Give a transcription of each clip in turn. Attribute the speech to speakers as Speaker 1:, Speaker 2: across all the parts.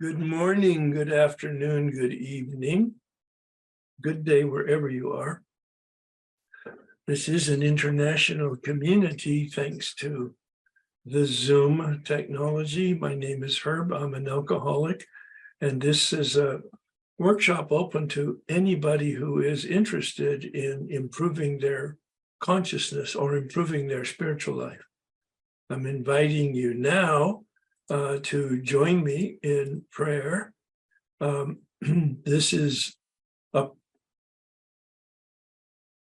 Speaker 1: Good morning, good afternoon, good evening, good day wherever you are. This is an international community thanks to the Zoom technology. My name is Herb, I'm an alcoholic, and this is a workshop open to anybody who is interested in improving their consciousness or improving their spiritual life. I'm inviting you now to join me in prayer. This is a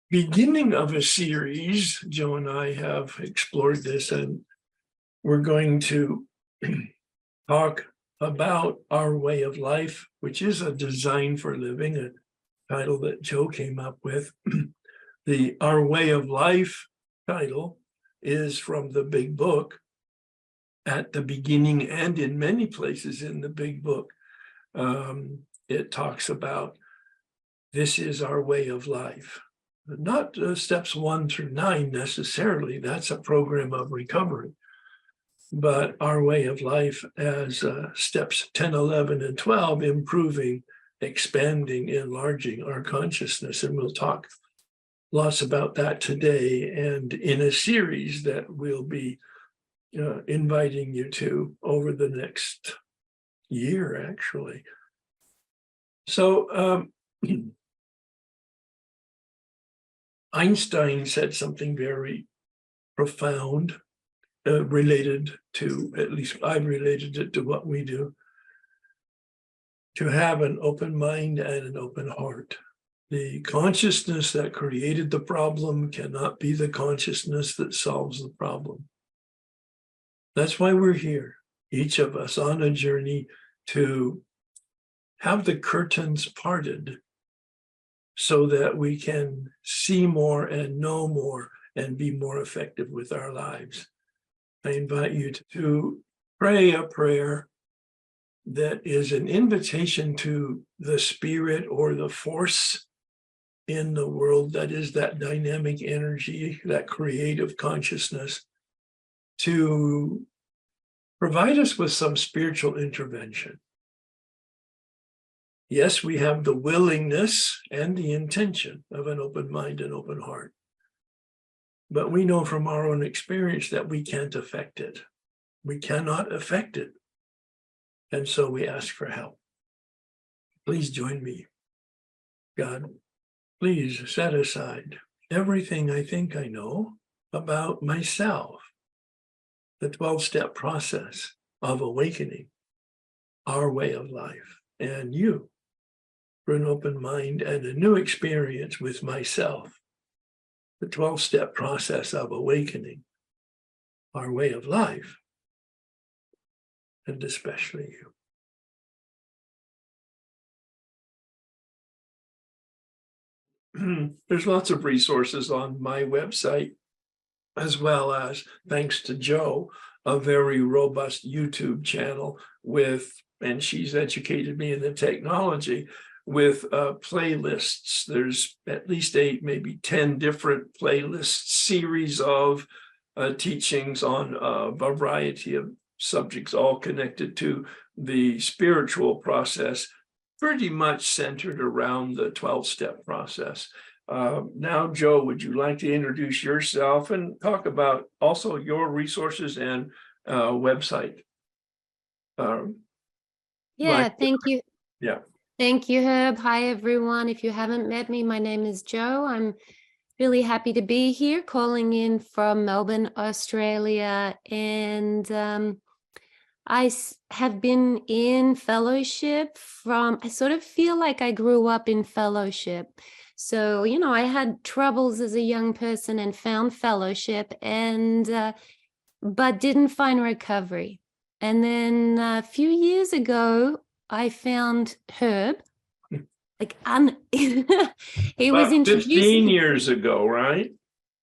Speaker 1: beginning of a series. Joe and I have explored this, and we're going to talk about our way of life, which is a design for living, a title that Joe came up with. The Our Way of Life title is from the Big Book. At the beginning and in many places in the Big Book, it talks about this is our way of life. Not steps 1 through 9 necessarily, that's a program of recovery, but our way of life as steps 10, 11, and 12, improving, expanding, enlarging our consciousness. And we'll talk lots about that today and in a series that we'll be inviting you to over the next year, actually. So Einstein said something very profound related to, at least I've related it to what we do, to have an open mind and an open heart. The consciousness that created the problem cannot be the consciousness that solves the problem. That's why we're here, each of us on a journey to have the curtains parted so that we can see more and know more and be more effective with our lives. I invite you to pray a prayer that is an invitation to the spirit or the force in the world that is that dynamic energy, that creative consciousness, to provide us with some spiritual intervention. Yes, we have the willingness and the intention of an open mind and open heart, but we know from our own experience that we can't affect it. We cannot affect it. And so we ask for help. Please join me. God, please set aside everything I think I know about myself, the 12-step process of awakening, our way of life, and you, for an open mind and a new experience with myself, the 12-step process of awakening, our way of life, and especially you. There's lots of resources on my website, as well as, thanks to Joe, a very robust YouTube channel with, and she's educated me in the technology, with playlists. There's at least 8, maybe 10 different playlists, series of teachings on a variety of subjects, all connected to the spiritual process, pretty much centered around the 12-step process. Now, Joe, would you like to introduce yourself and talk about also your resources and website?
Speaker 2: Thank you.
Speaker 1: Yeah.
Speaker 2: Thank you, Herb. Hi, everyone. If you haven't met me, my name is Joe. I'm really happy to be here, calling in from Melbourne, Australia. And I have been in fellowship I sort of feel like I grew up in fellowship. So, I had troubles as a young person and found fellowship but didn't find recovery. And then a few years ago, I found Herb. He was introduced
Speaker 1: 15 years ago, right?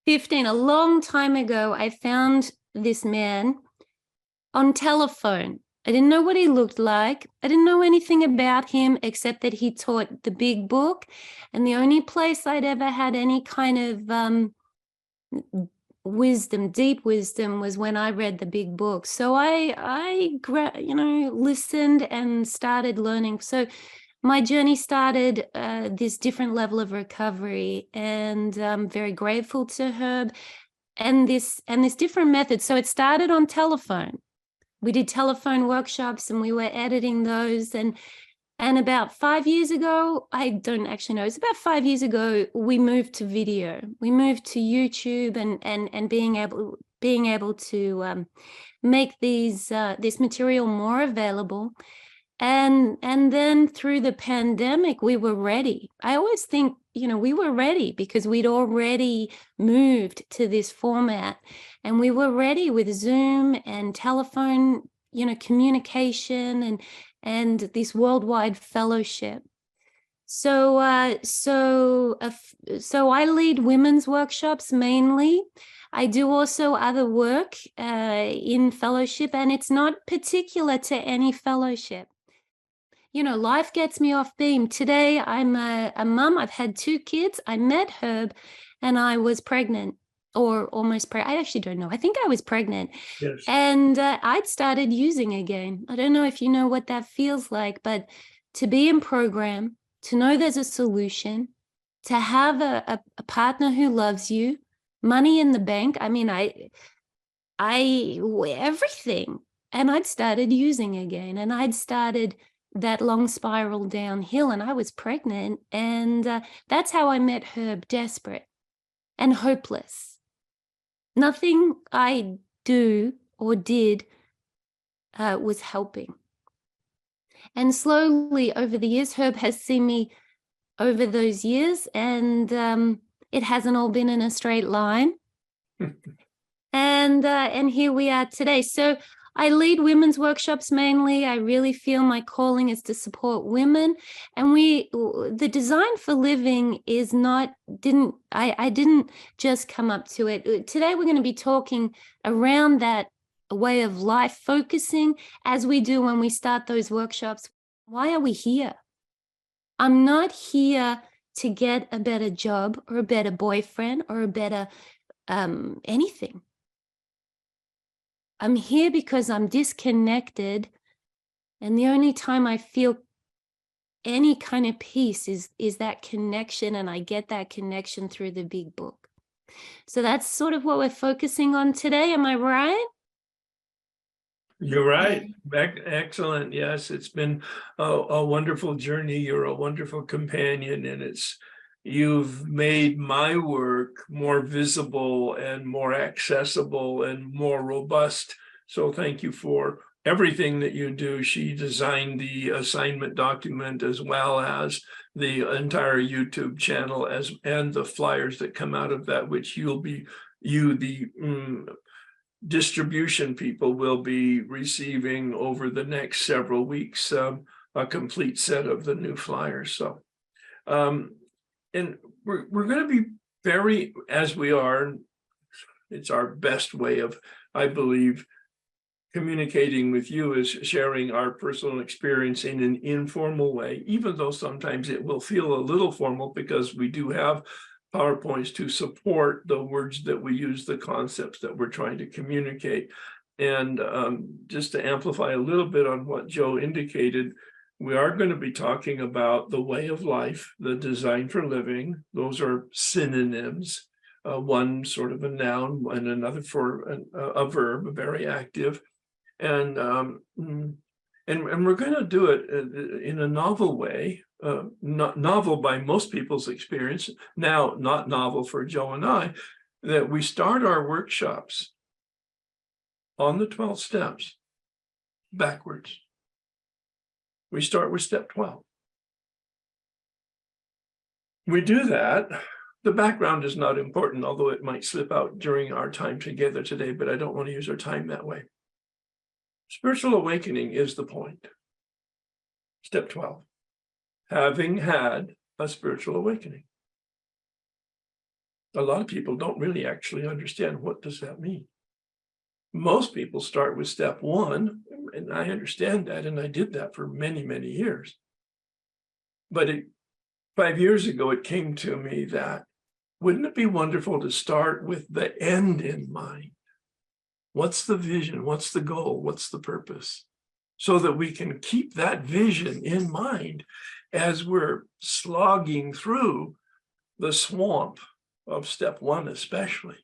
Speaker 2: 15, a long time ago. I found this man on telephone. I didn't know what he looked like. I didn't know anything about him except that he taught the Big Book. And the only place I'd ever had any kind of wisdom, deep wisdom, was when I read the big book. So I listened and started learning. So my journey started this different level of recovery, and I'm very grateful to Herb and this different method. So it started on telephone. We did telephone workshops and we were editing those, and about 5 years ago, I don't actually know, it's about 5 years ago, we moved to video. We moved to YouTube and being able to make this material more available. And then through the pandemic, we were ready. I always think, we were ready because we'd already moved to this format, and we were ready with Zoom and telephone, communication and this worldwide fellowship. So I lead women's workshops mainly. I do also other work in fellowship, and it's not particular to any fellowship. Life gets me off theme. Today, I'm a mum. I've had 2 kids. I met Herb and I was pregnant, or almost pregnant. I actually don't know. I think I was pregnant.
Speaker 1: Yes.
Speaker 2: And I'd started using again. I don't know if you know what that feels like, but to be in program, to know there's a solution, to have a partner who loves you, money in the bank. I mean, everything. And I'd started using again, and I'd started that long spiral downhill, and I was pregnant. And that's how I met Herb, desperate and hopeless. Nothing I do or did was helping. And slowly over the years, Herb has seen me over those years, and it hasn't all been in a straight line. And here we are today. So I lead women's workshops mainly. I really feel my calling is to support women. And the design for living is I didn't just come up to it. Today we're going to be talking around that way of life, focusing as we do when we start those workshops. Why are we here? I'm not here to get a better job or a better boyfriend or a better anything. I'm here because I'm disconnected, and the only time I feel any kind of peace is that connection, and I get that connection through the big book. So that's sort of what we're focusing on today. Am I right?
Speaker 1: You're right. Excellent. Yes, it's been a wonderful journey. You're a wonderful companion, and you've made my work more visible and more accessible and more robust. So thank you for everything that you do. She designed the assignment document as well as the entire YouTube channel and the flyers that come out of that, which the distribution people will be receiving over the next several weeks, a complete set of the new flyers. So and we're going to be very, as we are, it's our best way of, I believe, communicating with you, is sharing our personal experience in an informal way, even though sometimes it will feel a little formal because we do have PowerPoints to support the words that we use, the concepts that we're trying to communicate. And just to amplify a little bit on what Joe indicated, we are going to be talking about the way of life, the design for living. Those are synonyms, one sort of a noun and another for a verb, very active. And we're going to do it in a novel way, not novel by most people's experience, now not novel for Joe and I, that we start our workshops on the 12 steps backwards. We start with step 12. We do that. The background is not important, although it might slip out during our time together today, but I don't want to use our time that way. Spiritual awakening is the point. Step 12, having had a spiritual awakening. A lot of people don't really actually understand what does that mean. Most people start with step 1, and I understand that, and I did that for many, many years. But 5 years ago, it came to me that wouldn't it be wonderful to start with the end in mind? What's the vision? What's the goal? What's the purpose? So that we can keep that vision in mind as we're slogging through the swamp of step one, especially,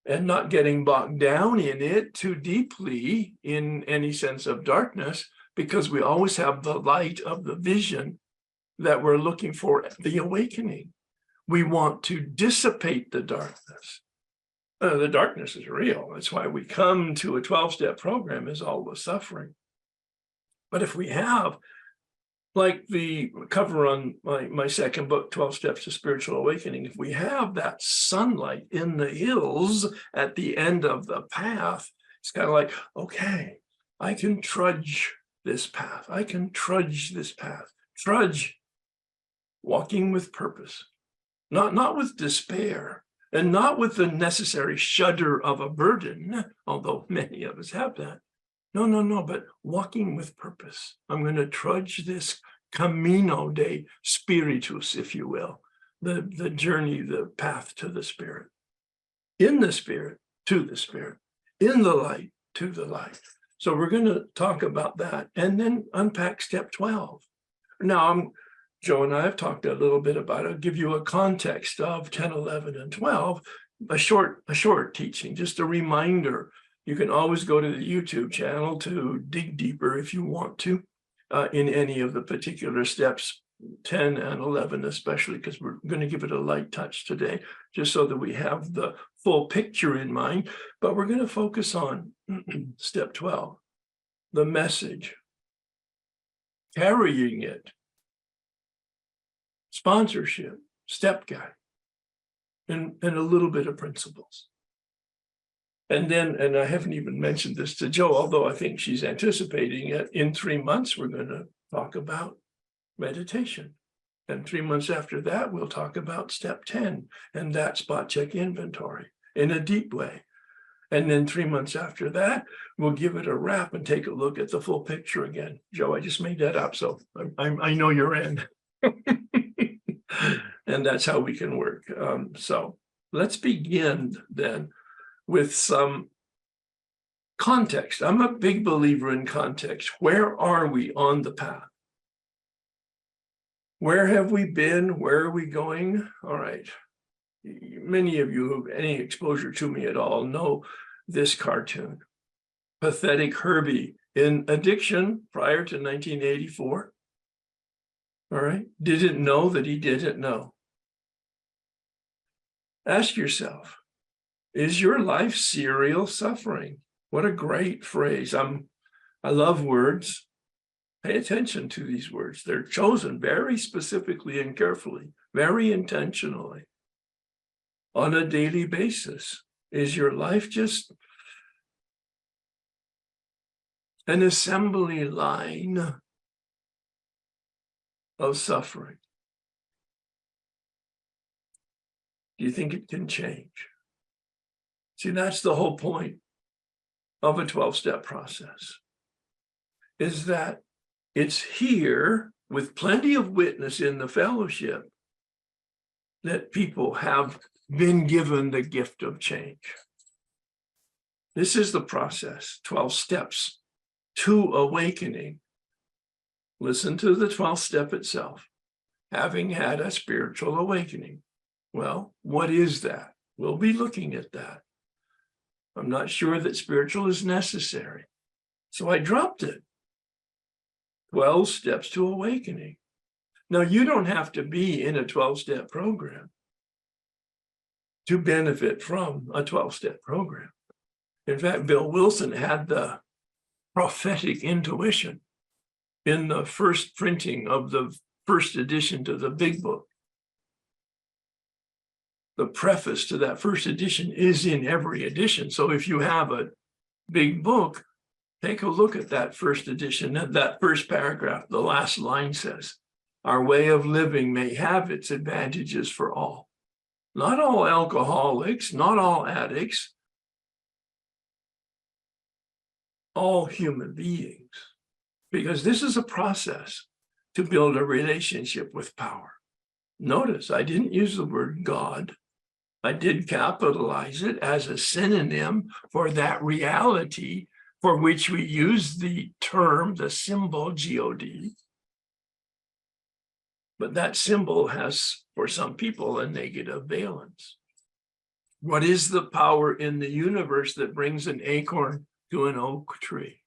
Speaker 1: and not getting bogged down in it too deeply in any sense of darkness, because we always have the light of the vision that we're looking for, the awakening. We want to dissipate the darkness. The darkness is real. That's why we come to a 12-step program, is all the suffering. But if we have, like the cover on my second book, 12 Steps to Spiritual Awakening, if we have that sunlight in the hills at the end of the path, it's kind of like, okay, I can trudge this path. I can trudge this path. Trudge, walking with purpose, not with despair, and not with the necessary shudder of a burden, although many of us have that. No, but walking with purpose. I'm going to trudge this camino de spiritus, if you will, the journey, the path to the Spirit, in the Spirit, to the Spirit, in the light, to the light. So we're going to talk about that and then unpack step 12. Now, Joe and I have talked a little bit about it. I'll give you a context of 10, 11, and 12, a short teaching, just a reminder. You can always go to the YouTube channel to dig deeper if you want to in any of the particular steps, 10 and 11 especially, because we're going to give it a light touch today, just so that we have the full picture in mind. But we're going to focus on step 12, the message, carrying it, sponsorship, step guide, and a little bit of principles. And then, and I haven't even mentioned this to Joe, although I think she's anticipating it, in 3 months, we're going to talk about meditation. And 3 months after that, we'll talk about step 10 and that spot check inventory in a deep way. And then 3 months after that, we'll give it a wrap and take a look at the full picture again. Joe, I just made that up, so I know you're in. And that's how we can work. So let's begin then with some context. I'm a big believer in context. Where are we on the path? Where have we been? Where are we going? All right. Many of you who have any exposure to me at all know this cartoon. Pathetic Herbie in addiction prior to 1984. All right. Didn't know that he didn't know. Ask yourself, is your life serial suffering? What a great phrase. I love words. Pay attention to these words. They're chosen very specifically and carefully, very intentionally, on a daily basis. Is your life just an assembly line of suffering? Do you think it can change? See, that's the whole point of a 12-step process, is that it's here with plenty of witness in the fellowship that people have been given the gift of change. This is the process, 12 steps to awakening. Listen to the 12th step itself, having had a spiritual awakening. Well, what is that? We'll be looking at that. I'm not sure that spiritual is necessary, so I dropped it. 12 steps to awakening. Now, you don't have to be in a 12-step program to benefit from a 12-step program. In fact, Bill Wilson had the prophetic intuition in the first printing of the first edition to the big book. The preface to that first edition is in every edition. So if you have a big book, take a look at that first edition, that first paragraph. The last line says, our way of living may have its advantages for all. Not all alcoholics, not all addicts, all human beings. Because this is a process to build a relationship with power. Notice I didn't use the word God. I did capitalize it as a synonym for that reality for which we use the term, the symbol God. But that symbol has, for some people, a negative valence. What is the power in the universe that brings an acorn to an oak tree?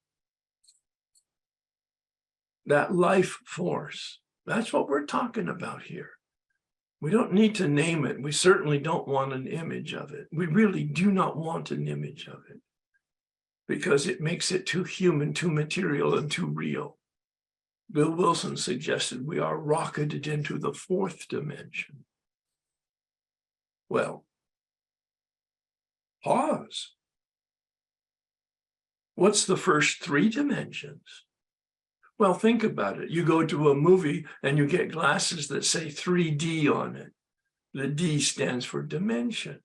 Speaker 1: That life force. That's what we're talking about here. We don't need to name it. We certainly don't want an image of it. We really do not want an image of it because it makes it too human, too material, and too real. Bill Wilson suggested we are rocketed into the fourth dimension. Well, pause. What's the first three dimensions? Well, think about it. You go to a movie and you get glasses that say 3D on it. The D stands for dimension,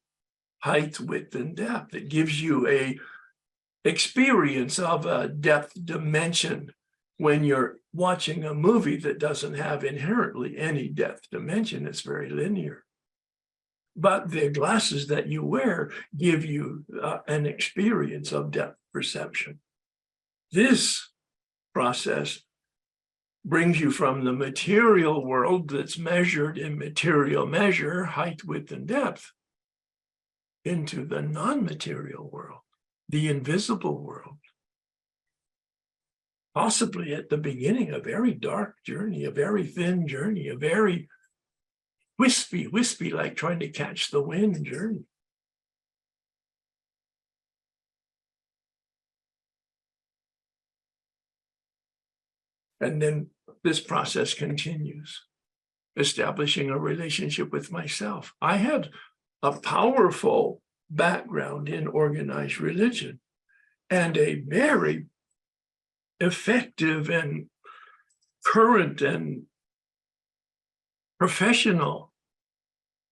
Speaker 1: height, width, and depth. It gives you a experience of a depth dimension when you're watching a movie that doesn't have inherently any depth dimension. It's very linear. But the glasses that you wear give you an experience of depth perception. This process brings you from the material world that's measured in material measure, height, width, and depth, into the non-material world, the invisible world. Possibly at the beginning, a very dark journey, a very thin journey, a very wispy, like trying to catch the wind journey. And then this process continues, establishing a relationship with myself. I had a powerful background in organized religion and a very effective and current and professional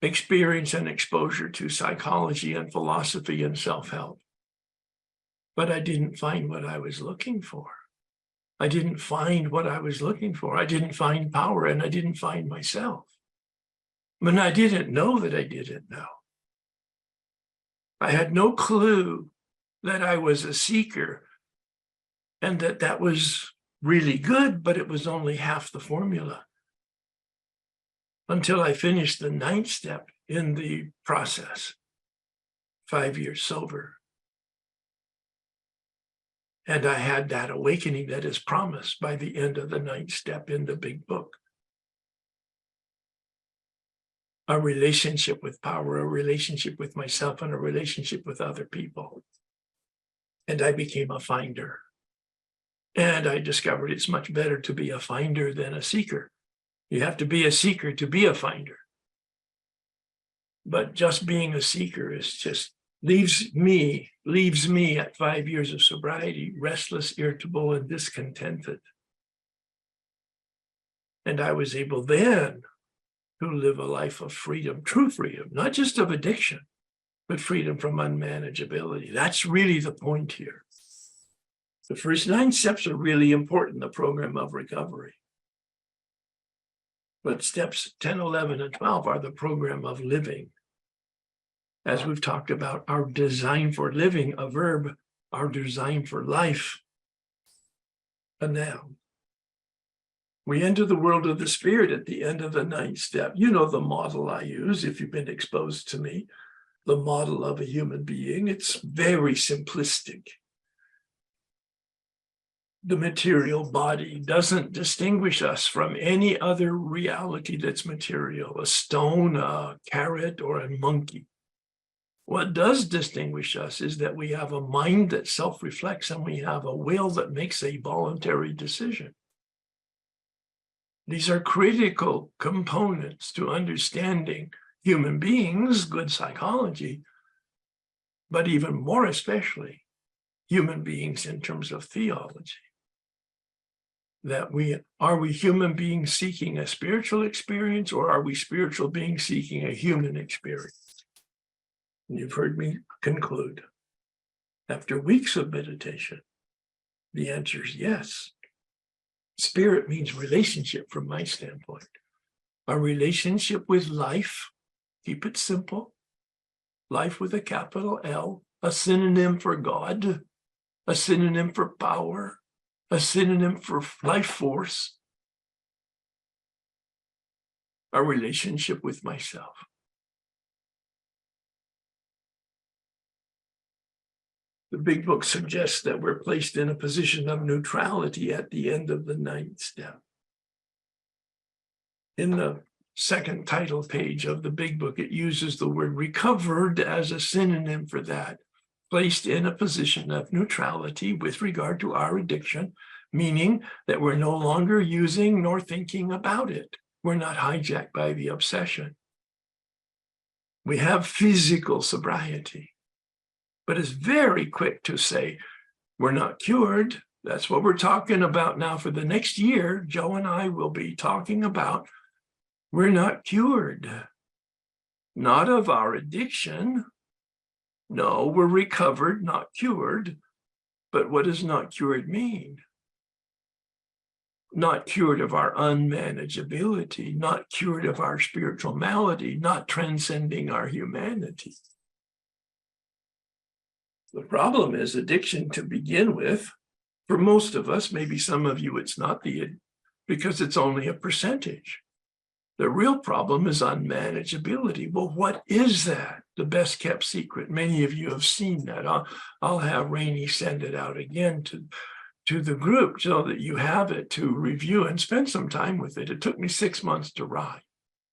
Speaker 1: experience and exposure to psychology and philosophy and self-help. But I didn't find what I was looking for. I didn't find what I was looking for. I didn't find power, and I didn't find myself. And I didn't know that I didn't know. I had no clue that I was a seeker and that that was really good, but it was only half the formula. Until I finished the 9th step in the process, 5 years sober. And I had that awakening that is promised by the end of the 9th step in the big book. A relationship with power, a relationship with myself, and a relationship with other people. And I became a finder. And I discovered it's much better to be a finder than a seeker. You have to be a seeker to be a finder. But just being a seeker is just leaves me at 5 years of sobriety, restless, irritable, and discontented. And I was able then to live a life of freedom, true freedom, not just of addiction, but freedom from unmanageability. That's really the point here. The first 9 steps are really important, the program of recovery. But steps 10, 11, and 12 are the program of living. As we've talked about, our design for living, a verb, our design for life, a noun. We enter the world of the spirit at the end of the 9th step. You know the model I use if you've been exposed to me, the model of a human being. It's very simplistic. The material body doesn't distinguish us from any other reality that's material, a stone, a carrot, or a monkey. What does distinguish us is that we have a mind that self-reflects and we have a will that makes a voluntary decision. These are critical components to understanding human beings, good psychology, but even more especially human beings in terms of theology. That are we human beings seeking a spiritual experience, or are we spiritual beings seeking a human experience? And you've heard me conclude. After weeks of meditation, the answer is yes. Spirit means relationship from my standpoint. our relationship with life, keep it simple, life with a capital L, a synonym for God, a synonym for power, a synonym for life force, our relationship with myself. The big book suggests that we're placed in a position of neutrality at the end of the 9th step. In the second title page of the big book, it uses the word recovered as a synonym for that, placed in a position of neutrality with regard to our addiction, meaning that we're no longer using nor thinking about it. We're not hijacked by the obsession. We have physical sobriety, but it's very quick to say, we're not cured. That's what we're talking about now for the next year. Joe and I will be talking about, we're not cured, not of our addiction. No, we're recovered, not cured. But what does not cured mean? Not cured of our unmanageability, not cured of our spiritual malady, not transcending our humanity. The problem is addiction to begin with. For most of us, maybe some of you, it's not because it's only a percentage. The real problem is unmanageability. Well, what is that? The best kept secret. Many of you have seen that. I'll have Rainey send it out again to the group so that you have it to review and spend some time with it. It took me 6 months to write.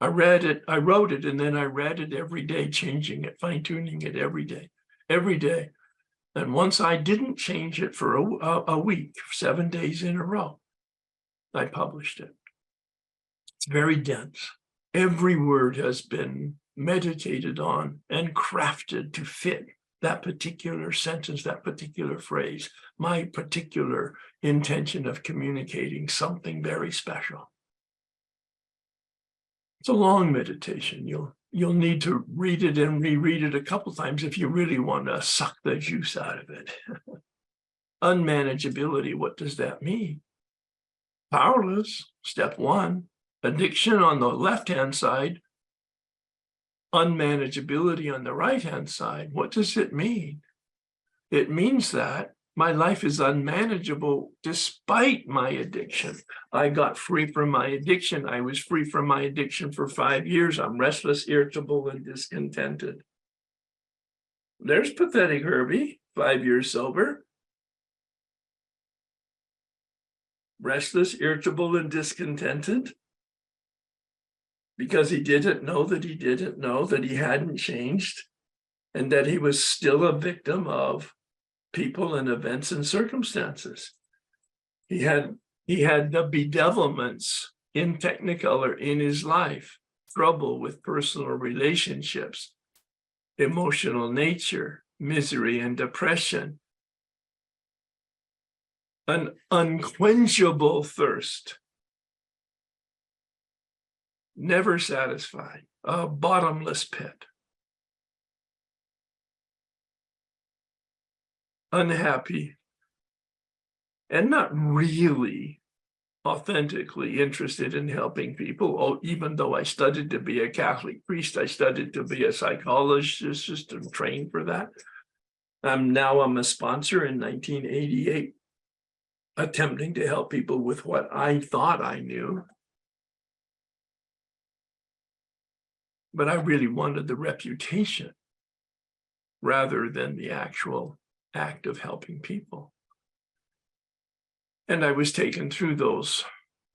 Speaker 1: I read it, I wrote it, and then I read it every day, changing it, fine-tuning it every day. And once I didn't change it for a week, 7 days in a row, I published it. It's very dense. Every word has been meditated on and crafted to fit that particular sentence, that particular phrase, my particular intention of communicating something very special. It's a long meditation. You'll need to read it and reread it a couple times if you really want to suck the juice out of it. Unmanageability, what does that mean? Powerless, step 1. Addiction on the left-hand side, unmanageability on the right-hand side. What does it mean? It means that my life is unmanageable despite my addiction. I got free from my addiction. I was free from my addiction for 5 years. I'm restless, irritable, and discontented. There's pathetic Herbie, 5 years sober. Restless, irritable, and discontented. Because he didn't know that he didn't know that he hadn't changed and that he was still a victim of people and events and circumstances. He had the bedevilments in Technicolor in his life, trouble with personal relationships, emotional nature, misery and depression, an unquenchable thirst, never satisfied, a bottomless pit. Unhappy, and not really authentically interested in helping people. Even though I studied to be a Catholic priest, I studied to be a psychologist and trained for that. I'm a sponsor in 1988, attempting to help people with what I thought I knew. But I really wanted the reputation rather than the actual act of helping people. And I was taken through those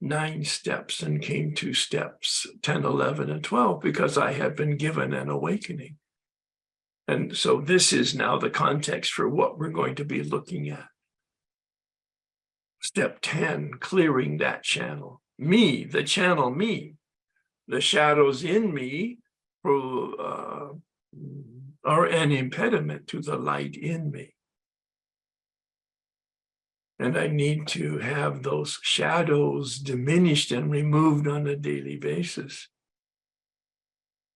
Speaker 1: 9 steps and came to steps 10, 11, and 12 because I had been given an awakening. And so this is now the context for what we're going to be looking at. Step 10, clearing that channel. Me, the channel me. The shadows in me are an impediment to the light in me. And I need to have those shadows diminished and removed on a daily basis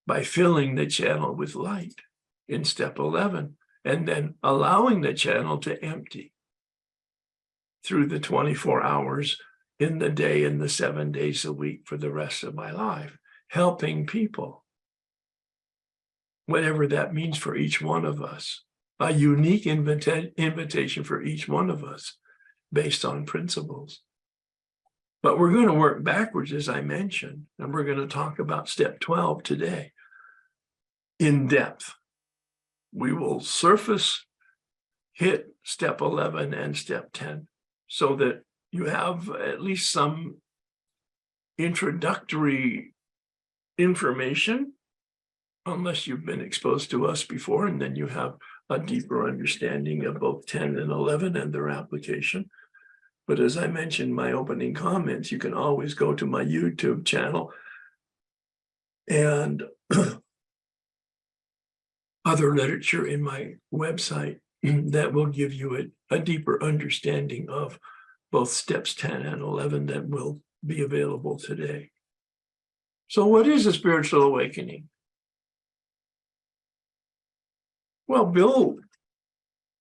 Speaker 1: by filling the channel with light in step 11, and then allowing the channel to empty through the 24 hours in the day and the 7 days a week for the rest of my life. helping people, whatever that means for each one of us, a unique invitation for each one of us based on principles. But we're going to work backwards, as I mentioned, and we're going to talk about step 12 today in depth. We will surface, hit step 11 and step 10 so that you have at least some introductory information, unless you've been exposed to us before, and then you have a deeper understanding of both 10 and 11 and their application. But as I mentioned in my opening comments, you can always go to my YouTube channel and other literature in my website that will give you a deeper understanding of both steps 10 and 11 that will be available today. So what is a spiritual awakening? Well, Bill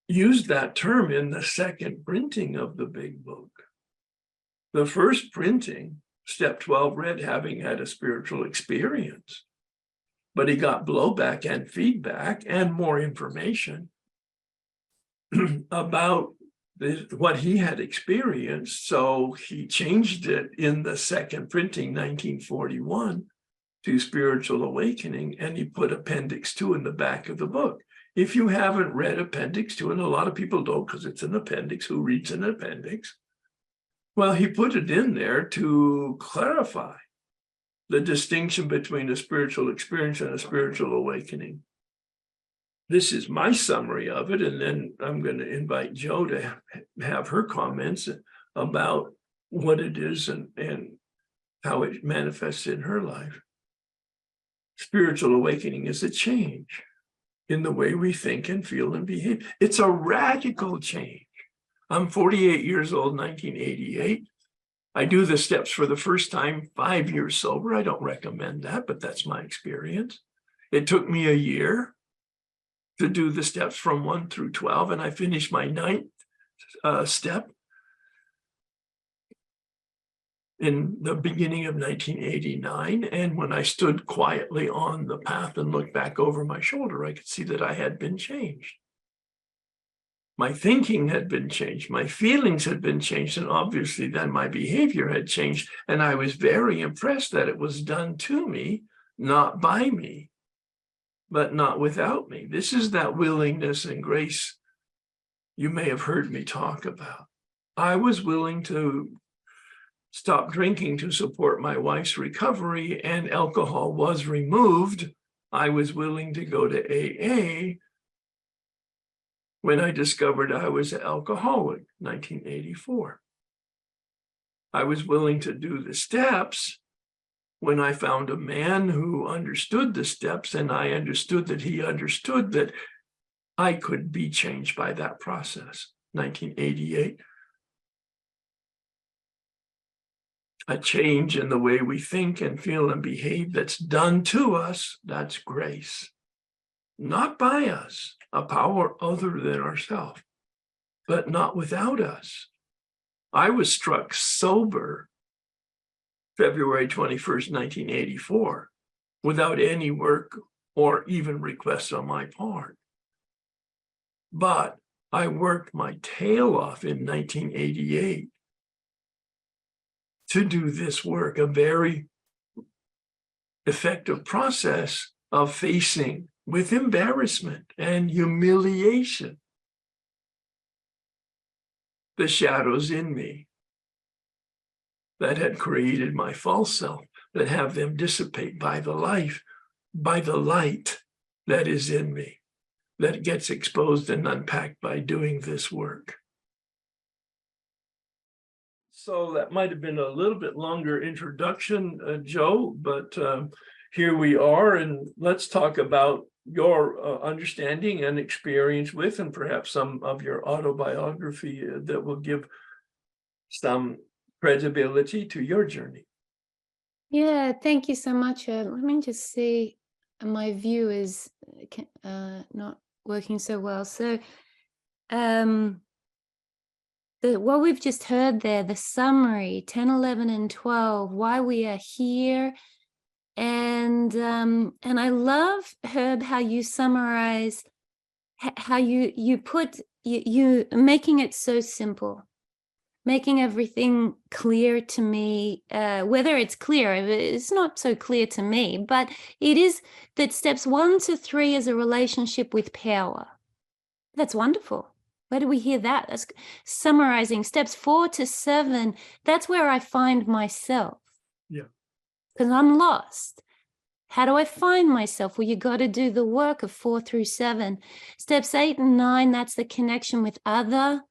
Speaker 1: used that term in the second printing of the big book. The first printing, step 12, read having had a spiritual experience, but he got blowback and feedback and more information about what he had experienced. So he changed it in the second printing, 1941, to Spiritual Awakening, and he put Appendix 2 in the back of the book. If you haven't read Appendix 2, and a lot of people don't because it's an appendix, who reads an appendix? Well, he put it in there to clarify the distinction between a spiritual experience and a spiritual awakening. This is my summary of it, and then I'm going to invite Jo to have her comments about what it is and how it manifests in her life. Spiritual awakening is a change in the way we think and feel and behave. It's a radical change. I'm 48 years old, 1988. I do the steps for the first time 5 years sober. I don't recommend that, but that's my experience. It took me a year to do the steps from 1 through 12, and I finished my 9th step in the beginning of 1989. And when I stood quietly on the path and looked back over my shoulder, I could see that I had been changed. My thinking had been changed, my feelings had been changed, and obviously then my behavior had changed. And I was very impressed that it was done to me, not by me, but not without me. This is that willingness and grace you may have heard me talk about. I was willing to stop drinking to support my wife's recovery, and alcohol was removed. I was willing to go to AA when I discovered I was an alcoholic, 1984. I was willing to do the steps when I found a man who understood the steps, and I understood that he understood that I could be changed by that process, 1988. A change in the way we think and feel and behave that's done to us, that's grace. Not by us, a power other than ourselves, but not without us. I was struck sober February 21st, 1984, without any work or even requests on my part. But I worked my tail off in 1988 to do this work, a very effective process of facing with embarrassment and humiliation the shadows in me that had created my false self, that have them dissipate by the light that is in me, that gets exposed and unpacked by doing this work. So that might have been a little bit longer introduction, Jo, but here we are, and let's talk about your understanding and experience with, and perhaps some of your autobiography that will give some credibility to your journey.
Speaker 2: Yeah, thank you so much. Let me just see. My view is not working so well. So what we've just heard there, the summary, 10, 11, and 12, why we are here, And I love, Herb, how you summarize how you put you making it so simple, making everything clear to me. Whether it's clear, it's not so clear to me, but it is that steps 1 to 3 is a relationship with power. That's wonderful. Where do we hear that? That's summarizing. Steps 4 to 7, that's where I find myself.
Speaker 1: Yeah.
Speaker 2: Because I'm lost. How do I find myself? Well, you got to do the work of 4 through 7. Steps 8 and 9, that's the connection with other.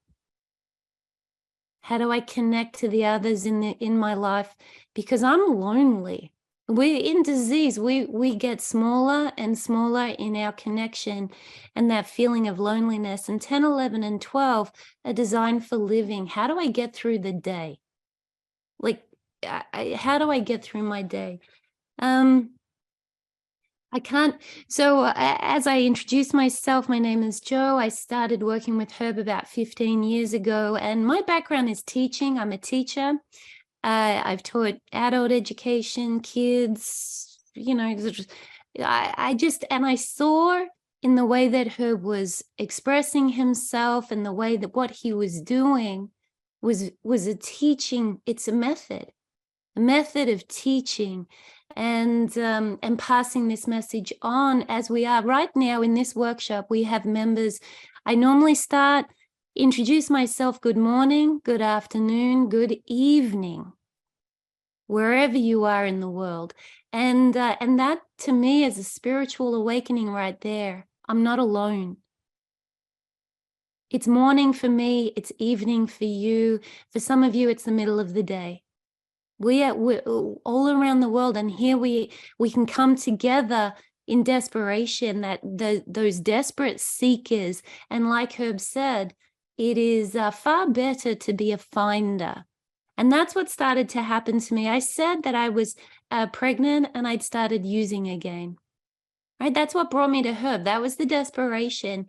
Speaker 2: How do I connect to the others in my life? Because I'm lonely. We're in disease. We get smaller and smaller in our connection and that feeling of loneliness. And 10, 11, and 12 are designed for living. How do I get through the day? Like, how do I get through my day? I can't. So as I introduce myself, my name is Jo. I started working with Herb about 15 years ago, and my background is teaching. I'm a teacher. I've taught adult education, kids, I saw in the way that Herb was expressing himself and the way that what he was doing was a teaching. It's a method of teaching and passing this message on. As we are right now in this workshop, we have members. I normally introduce myself, good morning, good afternoon, good evening, wherever you are in the world. And that to me is a spiritual awakening right there. I'm not alone. It's morning for me, it's evening for you. For some of you, it's the middle of the day. We're all around the world, and here we can come together in desperation, that those desperate seekers. And like Herb said, it is far better to be a finder. And that's what started to happen to me. I said that I was pregnant and I'd started using again. Right? That's what brought me to Herb. That was the desperation.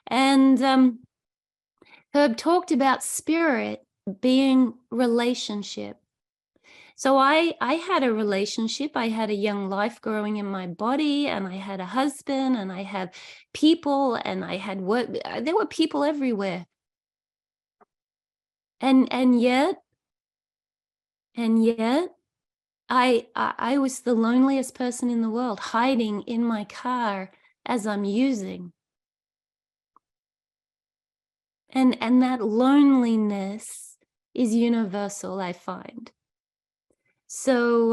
Speaker 2: And Herb talked about spirit being relationship. So I had a relationship. I had a young life growing in my body, and I had a husband, and I had people, and I had work. There were people everywhere. And yet I was the loneliest person in the world, hiding in my car as I'm using. And that loneliness is universal, I find. So,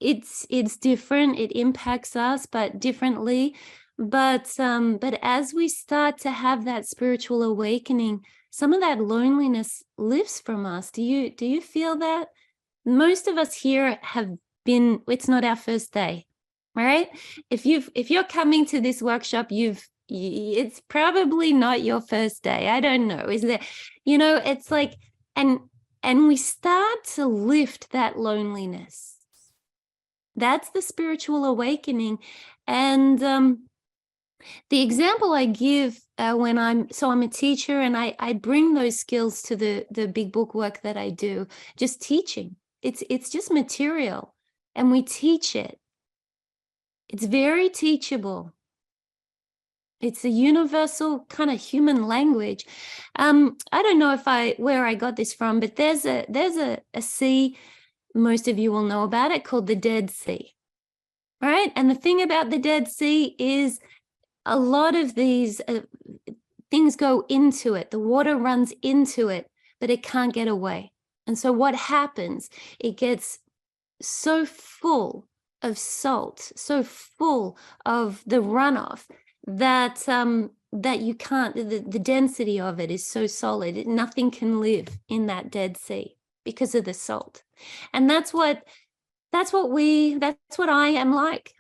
Speaker 2: it's different. It impacts us, but differently. But as we start to have that spiritual awakening, some of that loneliness lifts from us. Do you feel that? Most of us here have been, it's not our first day, right? If you're coming to this workshop, it's probably not your first day. I don't know. Is there, it's like, and we start to lift that loneliness. That's the spiritual awakening. And the example I give when I'm a teacher, and I bring those skills to the big book work that I do, just teaching. It's just material, and we teach it. It's very teachable. It's a universal kind of human language. I don't know where I got this from, but there's a sea, most of you will know about it, called the Dead Sea, right? And the thing about the Dead Sea is a lot of these things go into it. The water runs into it, but it can't get away. And so what happens? It gets so full of salt, so full of the runoff, that you can't, the density of it is so solid, nothing can live in that Dead Sea because of the salt. And that's what I am like.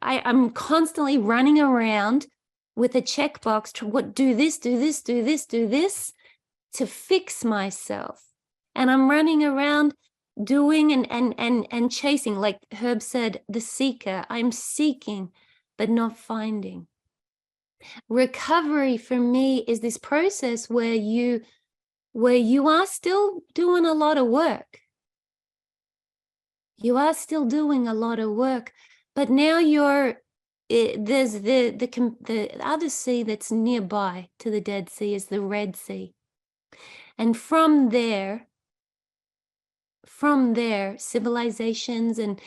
Speaker 2: I'm constantly running around with a checkbox to do this to fix myself. And I'm running around doing and chasing, like Herb said, the seeker. I'm seeking but not finding. Recovery for me is this process where you are still doing a lot of work. You are still doing a lot of work, but now there's the other sea that's nearby to the Dead Sea is the Red Sea. And from there, civilizations and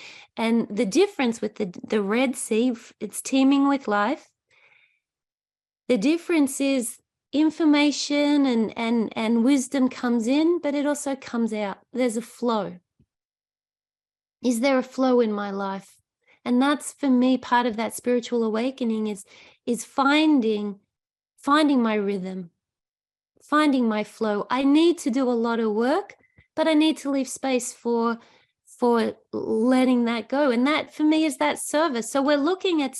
Speaker 2: the difference with the Red Sea, it's teeming with life. The difference is information and wisdom comes in, but it also comes out. There's a flow. Is there a flow in my life? And that's, for me, part of that spiritual awakening is finding my rhythm, finding my flow. I need to do a lot of work, but I need to leave space for letting that go. And that, for me, is that service. So we're looking at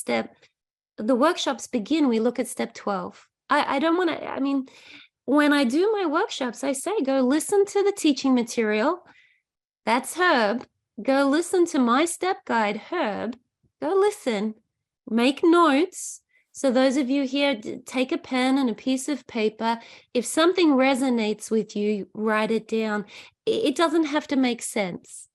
Speaker 2: the workshops begin, we look at step 12. I don't want to, I mean, when I do my workshops, I say, go listen to the teaching material. That's Herb. Go listen to my step guide, Herb. Go listen, make notes. So those of you here, take a pen and a piece of paper. If something resonates with you, write it down. It doesn't have to make sense.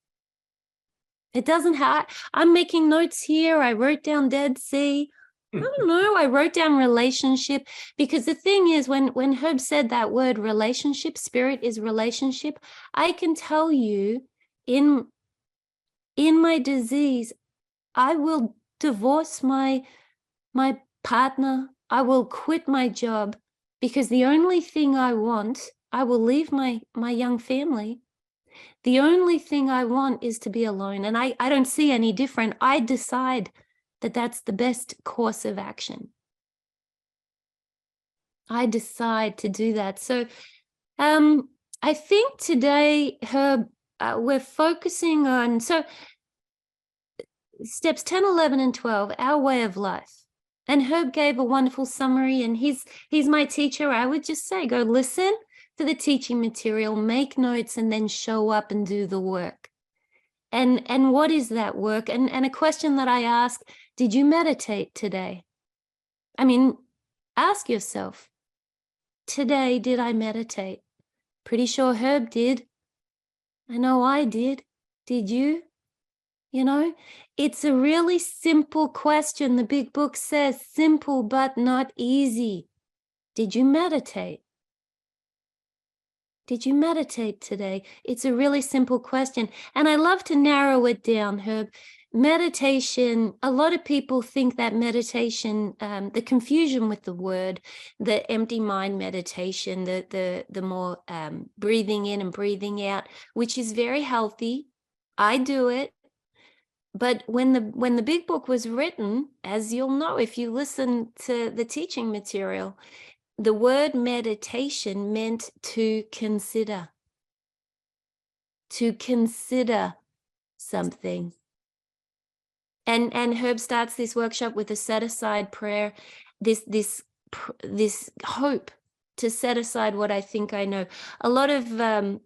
Speaker 2: It doesn't have, I'm making notes here. I wrote down Dead Sea. I don't know. I wrote down relationship, because the thing is, when Herb said that word relationship, spirit is relationship, I can tell you in my disease, I will divorce my partner. I will quit my job, because the only thing I want, I will leave my young family. The only thing I want is to be alone. And I don't see any different. I decide that that's the best course of action. I decide to do that. So I think today, Herb, we're focusing on, so steps 10, 11, and 12, our way of life. And Herb gave a wonderful summary, and he's my teacher. I would just say, go listen to the teaching material, make notes, and then show up and do the work. And what is that work? And a question that I ask, did you meditate today? I mean, ask yourself, today, did I meditate? Pretty sure Herb did. I know I did. Did you? You know, it's a really simple question. The big book says simple but not easy. Did you meditate? Did you meditate today? It's a really simple question. And I love to narrow it down, Herb. Meditation, a lot of people think that meditation, the confusion with the word, the empty mind meditation, the more breathing in and breathing out, which is very healthy. I do it. But when the big book was written, as you'll know if you listen to the teaching material, the word meditation meant to consider something. And Herb starts this workshop with a set aside prayer, this hope to set aside what I think I know. A lot of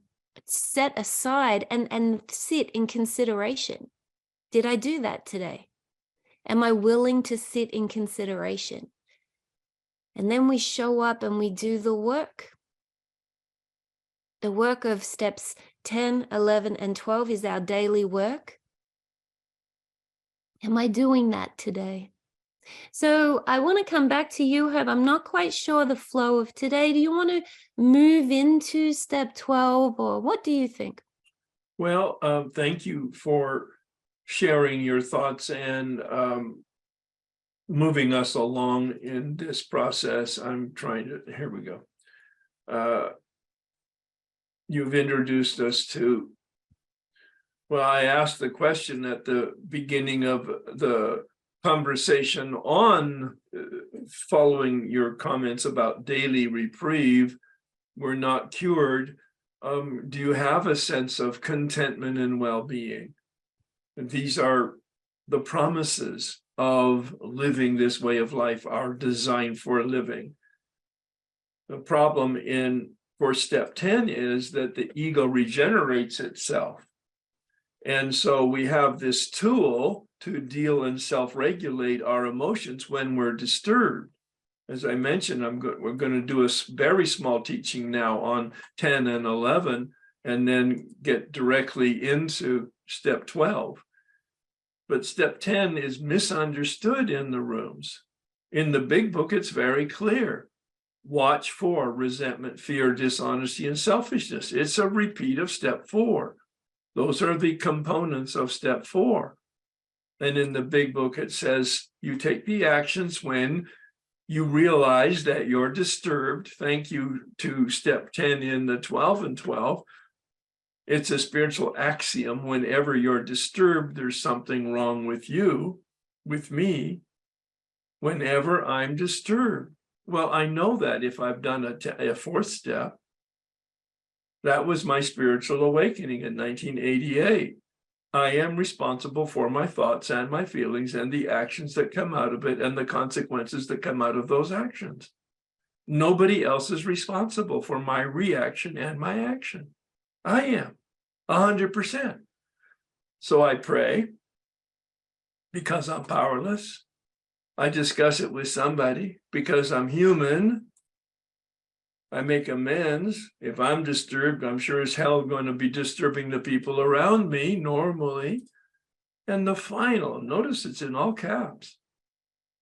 Speaker 2: set aside and sit in consideration. Did I do that today? Am I willing to sit in consideration? And then we show up and we do the work. The work of steps 10, 11, and 12 is our daily work. Am I doing that today? So I want to come back to you, Herb. I'm not quite sure the flow of today. Do you want to move into step 12, or what do you think?
Speaker 1: Well, thank you for sharing your thoughts and moving us along in this process. I'm trying to, here we go. You've introduced us to, well, I asked the question at the beginning of the conversation on following your comments about daily reprieve. We're not cured. Do you have a sense of contentment and well-being? These are the promises of living this way of life, are designed for living. The problem for step 10 is that the ego regenerates itself. And so we have this tool to deal and self-regulate our emotions when we're disturbed. As I mentioned, we're going to do a very small teaching now on 10 and 11 and then get directly into step 12. But step 10 is misunderstood in the rooms. In the big book, it's very clear. Watch for resentment, fear, dishonesty, and selfishness. It's a repeat of step 4. Those are the components of step 4. And in the big book, it says you take the actions when you realize that you're disturbed. Thank you to step 10 in the 12 and 12. It's a spiritual axiom. Whenever you're disturbed, there's something wrong with you, with me, whenever I'm disturbed. Well, I know that if I've done a fourth step. That was my spiritual awakening in 1988. I am responsible for my thoughts and my feelings and the actions that come out of it and the consequences that come out of those actions. Nobody else is responsible for my reaction and my action. I am 100%. So I pray because I'm powerless. I discuss it with somebody because I'm human. I make amends. If I'm disturbed, I'm sure as hell going to be disturbing the people around me normally. And the final, notice it's in all caps.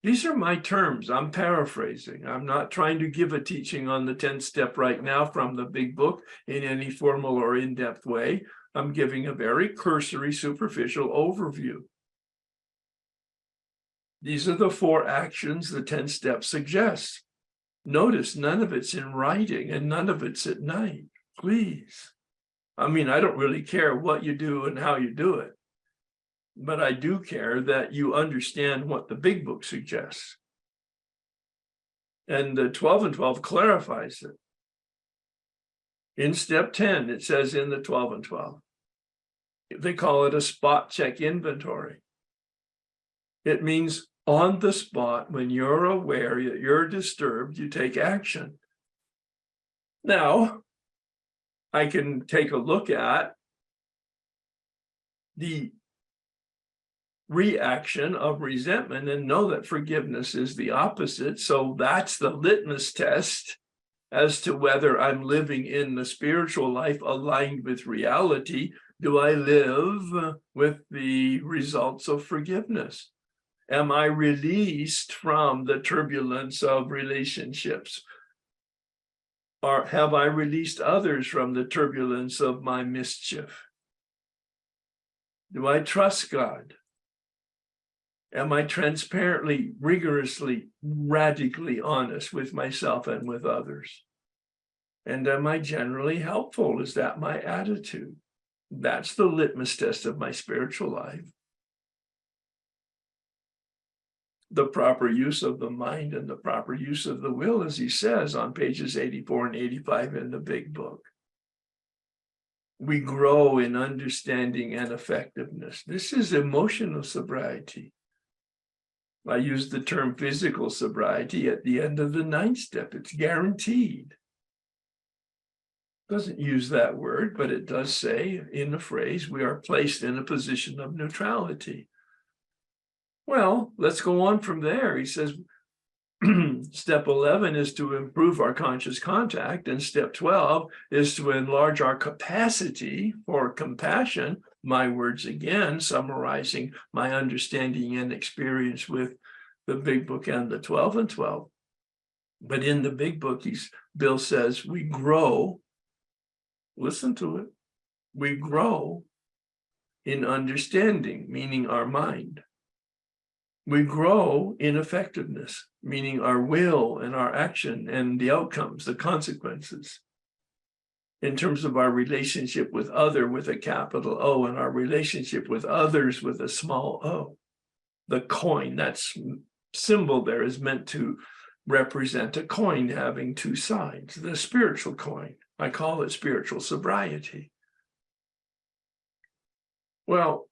Speaker 1: These are my terms. I'm paraphrasing. I'm not trying to give a teaching on the 10th step right now from the big book in any formal or in-depth way. I'm giving a very cursory, superficial overview. These are the 4 actions the 10th step suggests. Notice none of it's in writing and none of it's at night, please. I mean, I don't really care what you do and how you do it, but I do care that you understand what the big book suggests. And the 12 and 12 clarifies it. In step 10, it says in the 12 and 12, they call it a spot check inventory. It means on the spot, when you're aware that you're disturbed, you take action. Now, I can take a look at the reaction of resentment and know that forgiveness is the opposite. So that's the litmus test as to whether I'm living in the spiritual life aligned with reality. Do I live with the results of forgiveness? Am I released from the turbulence of relationships? Or have I released others from the turbulence of my mischief? Do I trust God? Am I transparently, rigorously, radically honest with myself and with others? And am I generally helpful? Is that my attitude? That's the litmus test of my spiritual life. The proper use of the mind and the proper use of the will, as he says on pages 84 and 85 in the big book. We grow in understanding and effectiveness. This is emotional sobriety. I use the term physical sobriety at the end of the 9th step. It's guaranteed. Doesn't use that word, but it does say in the phrase, we are placed in a position of neutrality. Well, let's go on from there. He says, step 11 is to improve our conscious contact, and step 12 is to enlarge our capacity for compassion. My words again, summarizing my understanding and experience with the big book and the 12 and 12. But in the big book, Bill says we grow, listen to it, we grow in understanding, meaning our mind. We grow in effectiveness, meaning our will and our action and the outcomes, the consequences. In terms of our relationship with other with a capital O and our relationship with others with a small o. The coin, that symbol there is meant to represent a coin having 2 sides, the spiritual coin. I call it spiritual sobriety. Well,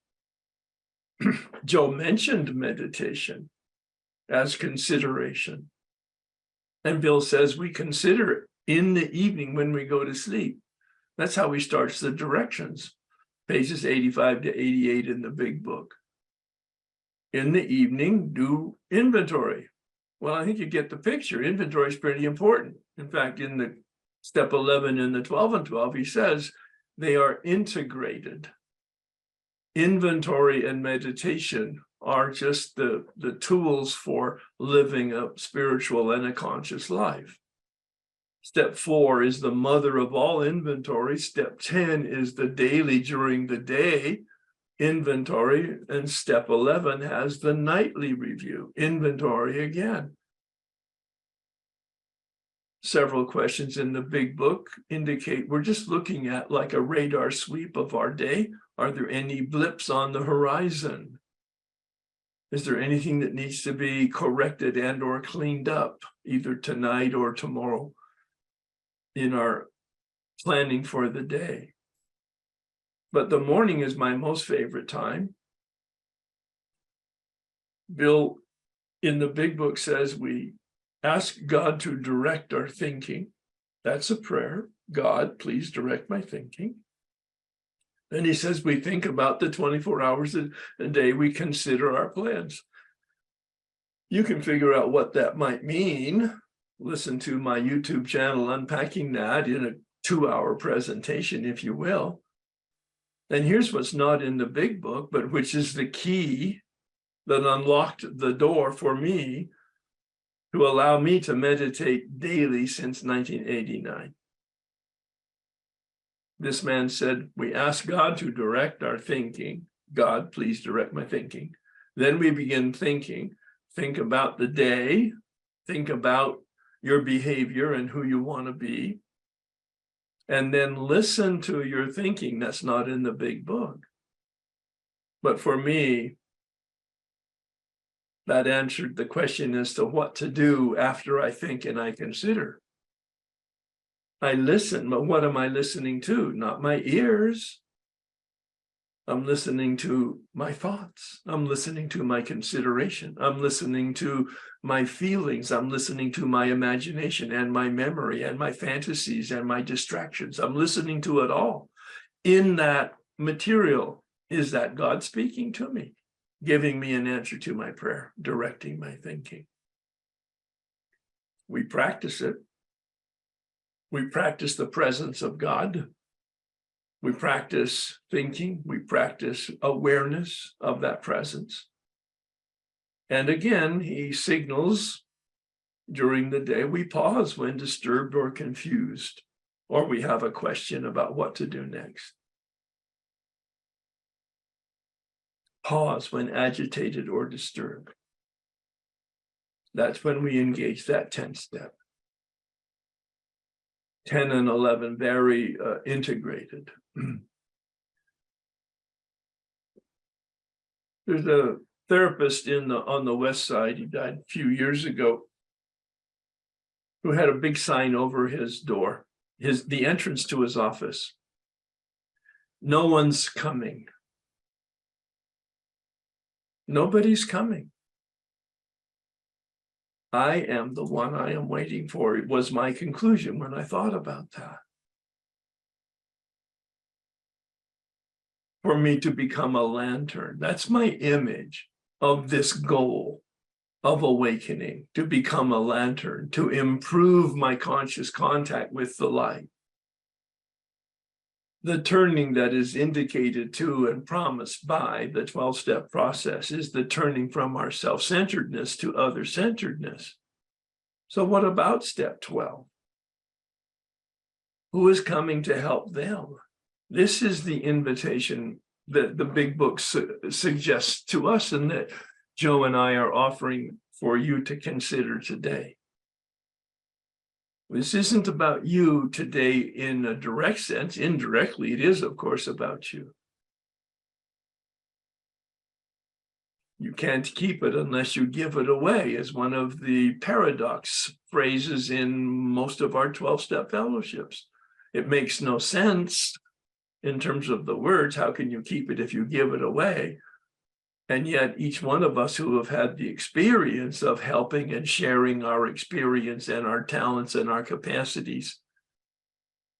Speaker 1: Joe mentioned meditation as consideration. And Bill says we consider it in the evening when we go to sleep. That's how he starts the directions, pages 85 to 88 in the big book. In the evening, do inventory. Well, I think you get the picture. Inventory is pretty important. In fact, in the step 11 in the 12 and 12, he says, They are integrated. Inventory and meditation are just the tools for living a spiritual and a conscious life. Step 4 is the mother of all inventory. Step 10 is the daily during the day inventory. And step 11 has the nightly review, inventory again. Several questions in the big book indicate we're just looking at like a radar sweep of our day. Are there any blips on the horizon? Is there anything that needs to be corrected and or cleaned up either tonight or tomorrow in our planning for the day? But the morning is my most favorite time. Bill in the big book says we ask God to direct our thinking. That's a prayer. God, please direct my thinking. And he says we think about the 24 hours a day we consider our plans. You can figure out what that might mean. Listen to my YouTube channel unpacking that in a 2-hour presentation, if you will. And here's what's not in the big book, but which is the key that unlocked the door for me to allow me to meditate daily since 1989. This man said, we ask God to direct our thinking. God, please direct my thinking. Then we begin thinking. Think about the day. Think about your behavior and who you want to be. And then listen to your thinking. That's not in the big book. But for me, that answered the question as to what to do after I think and I consider. I listen, but what am I listening to? Not my ears. I'm listening to my thoughts. I'm listening to my consideration. I'm listening to my feelings. I'm listening to my imagination and my memory and my fantasies and my distractions. I'm listening to it all. In that material, is that God speaking to me, giving me an answer to my prayer, directing my thinking? We practice it. We practice the presence of God. We practice thinking. We practice awareness of that presence. And again, he signals during the day, we pause when disturbed or confused, or we have a question about what to do next. Pause when agitated or disturbed. That's when we engage that 10th step. 10 and 11, very integrated. There's a therapist on the West Side, he died a few years ago, who had a big sign over his door, the entrance to his office. No one's coming. Nobody's coming. I am the one I am waiting for. It was my conclusion when I thought about that. For me to become a lantern, that's my image of this goal of awakening, to become a lantern, to improve my conscious contact with the light. The turning that is indicated to and promised by the 12-step process is the turning from our self-centeredness to other-centeredness. So what about step 12? Who is coming to help them? This is the invitation that the big book suggests to us and that Joe and I are offering for you to consider today. This isn't about you today in a direct sense. Indirectly, it is, of course, about you. You can't keep it unless you give it away, is one of the paradox phrases in most of our 12-step fellowships. It makes no sense in terms of the words. How can you keep it if you give it away? And yet each one of us who have had the experience of helping and sharing our experience and our talents and our capacities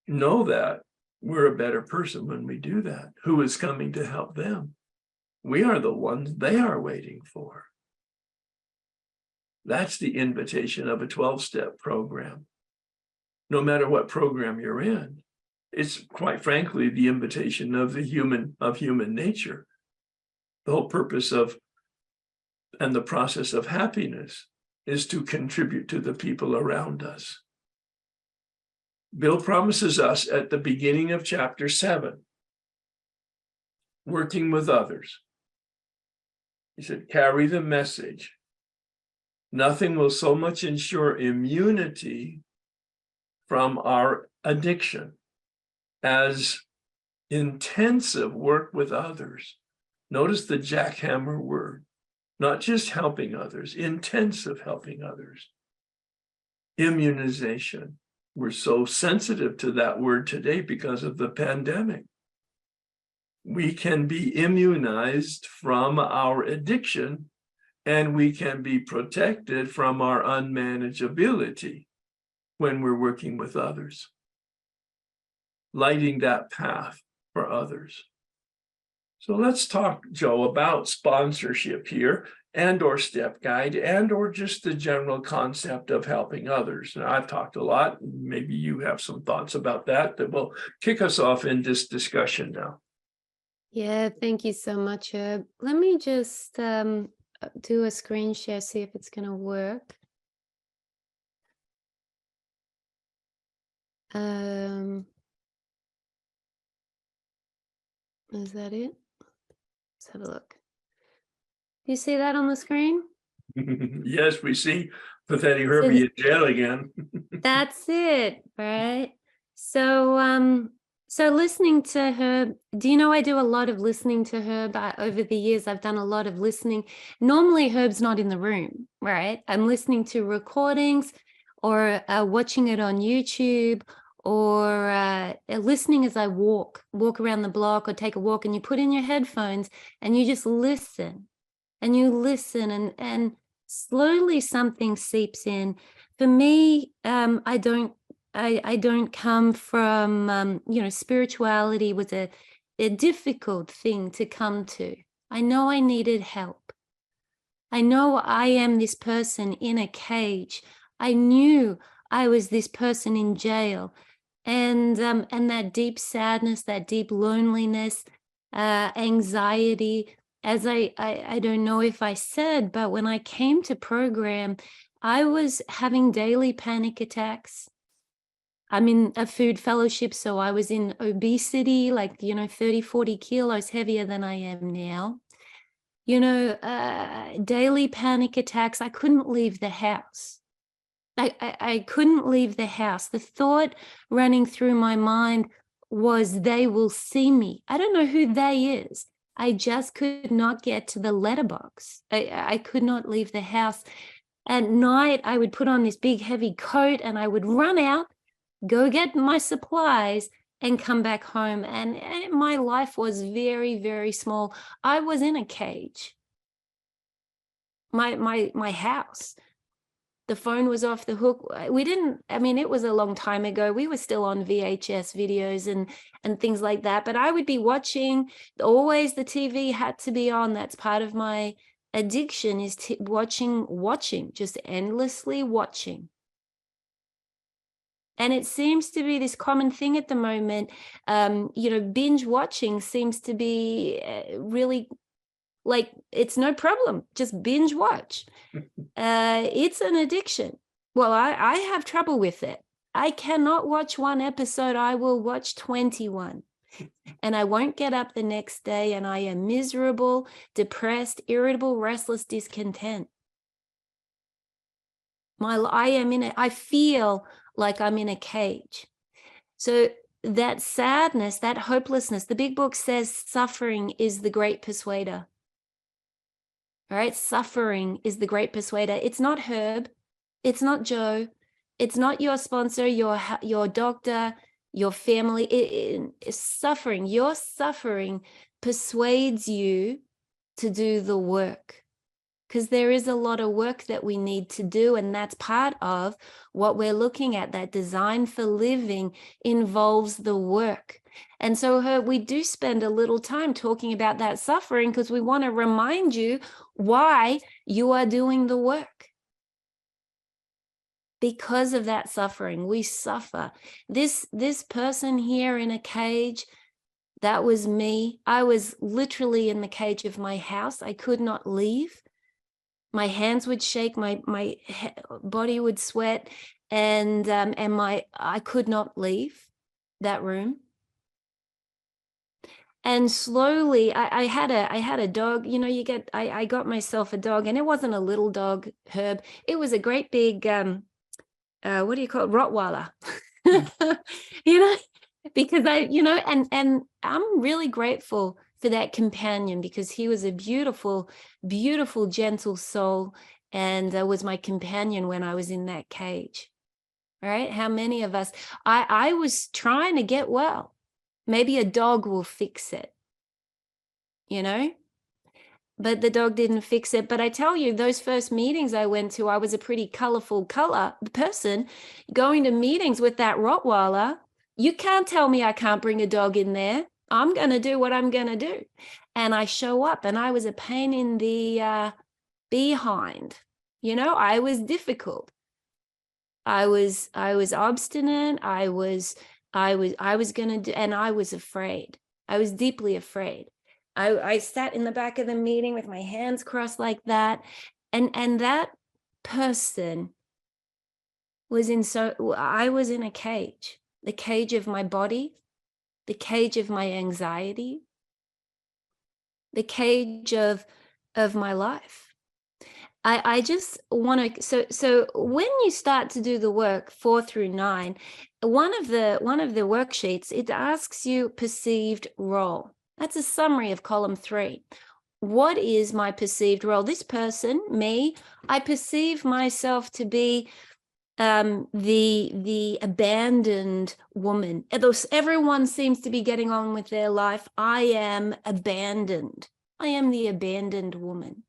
Speaker 1: know that we're a better person when we do that. Who is coming to help them? We are the ones they are waiting for. That's the invitation of a 12-step program. No matter what program you're in, It's quite frankly the invitation of human nature. The whole purpose of and the process of happiness is to contribute to the people around us. Bill promises us at the beginning of chapter 7, working with others. He said, carry the message. Nothing will so much ensure immunity from our addiction as intensive work with others. Notice the jackhammer word, not just helping others, intensive helping others. Immunization. We're so sensitive to that word today because of the pandemic. We can be immunized from our addiction, and we can be protected from our unmanageability when we're working with others, lighting that path for others. So let's talk, Joe, about sponsorship here, and or step guide, and or just the general concept of helping others. Now, I've talked a lot. Maybe you have some thoughts about that will kick us off in this discussion now.
Speaker 2: Yeah, thank you so much, Herb. Let me just do a screen share, see if it's going to work. Is that it? Let's have a look. Do you see that on the screen?
Speaker 1: Yes, we see Pathetic Herbie in jail again.
Speaker 2: That's it, right? So, so listening to Herb, do you know I do a lot of listening to Herb? Over the years, I've done a lot of listening. Normally, Herb's not in the room, right? I'm listening to recordings or watching it on YouTube, or listening as I walk around the block or take a walk, and you put in your headphones and you just listen and you listen, and slowly something seeps in. For me, I don't come from, spirituality was a difficult thing to come to. I know I needed help. I know I am this person in a cage. I knew I was this person in jail. And that deep sadness, that deep loneliness, anxiety, as I don't know if I said, but when I came to program, I was having daily panic attacks. I'm in a food fellowship, so I was in obesity, 30, 40 kilos heavier than I am now. Daily panic attacks. I couldn't leave the house. I couldn't leave the house. The thought running through my mind was, they will see me. I don't know who they is. I just could not get to the letterbox. I could not leave the house. At night, I would put on this big heavy coat and I would run out, go get my supplies, and come back home. And my life was very, very small. I was in a cage. My house. The phone was off the hook. It was a long time ago. We were still on VHS videos and things like that. But I would be watching, always the TV had to be on. That's part of my addiction, is watching, just endlessly watching. And it seems to be this common thing at the moment. Binge watching seems to be really, it's no problem. Just binge watch. It's an addiction. Well, I have trouble with it. I cannot watch one episode. I will watch 21. And I won't get up the next day, and I am miserable, depressed, irritable, restless, discontent. I feel like I'm in a cage. So that sadness, that hopelessness, the big book says suffering is the great persuader. All right, suffering is the great persuader. It's not Herb, it's not Joe, it's not your sponsor, your doctor, your family. It's suffering. Your suffering persuades you to do the work, because there is a lot of work that we need to do, and that's part of what we're looking at. That design for living involves the work. And so we do spend a little time talking about that suffering, because we want to remind you why you are doing the work. because of that suffering. We suffer. This person here in a cage, that was me. I was literally in the cage of my house. I could not leave. My hands would shake, my body would sweat, and I could not leave that room. And slowly, I had a dog. You know, I got myself a dog, and it wasn't a little dog, Herb. It was a great big what do you call it, Rottweiler. You know, because and I'm really grateful for that companion, because he was a beautiful, beautiful, gentle soul, and was my companion when I was in that cage. All right, how many of us? I was trying to get well. Maybe a dog will fix it, you know. But the dog didn't fix it. But I tell you, those first meetings I went to, I was a pretty colorful person going to meetings with that Rottweiler. You can't tell me I can't bring a dog in there. I'm going to do what I'm going to do. And I show up, and I was a pain in the behind. You know, I was difficult. I was obstinate. I was going to do, and I was afraid. I was deeply afraid. I sat in the back of the meeting with my hands crossed like that. And that person was I was in a cage, the cage of my body, the cage of my anxiety, the cage of my life. I just want to, so when you start to do the work 4 through 9, one of the worksheets, it asks you perceived role. That's a summary of column 3. What is my perceived role? This person, me, I perceive myself to be the abandoned woman. Everyone seems to be getting on with their life. I am abandoned. I am the abandoned woman.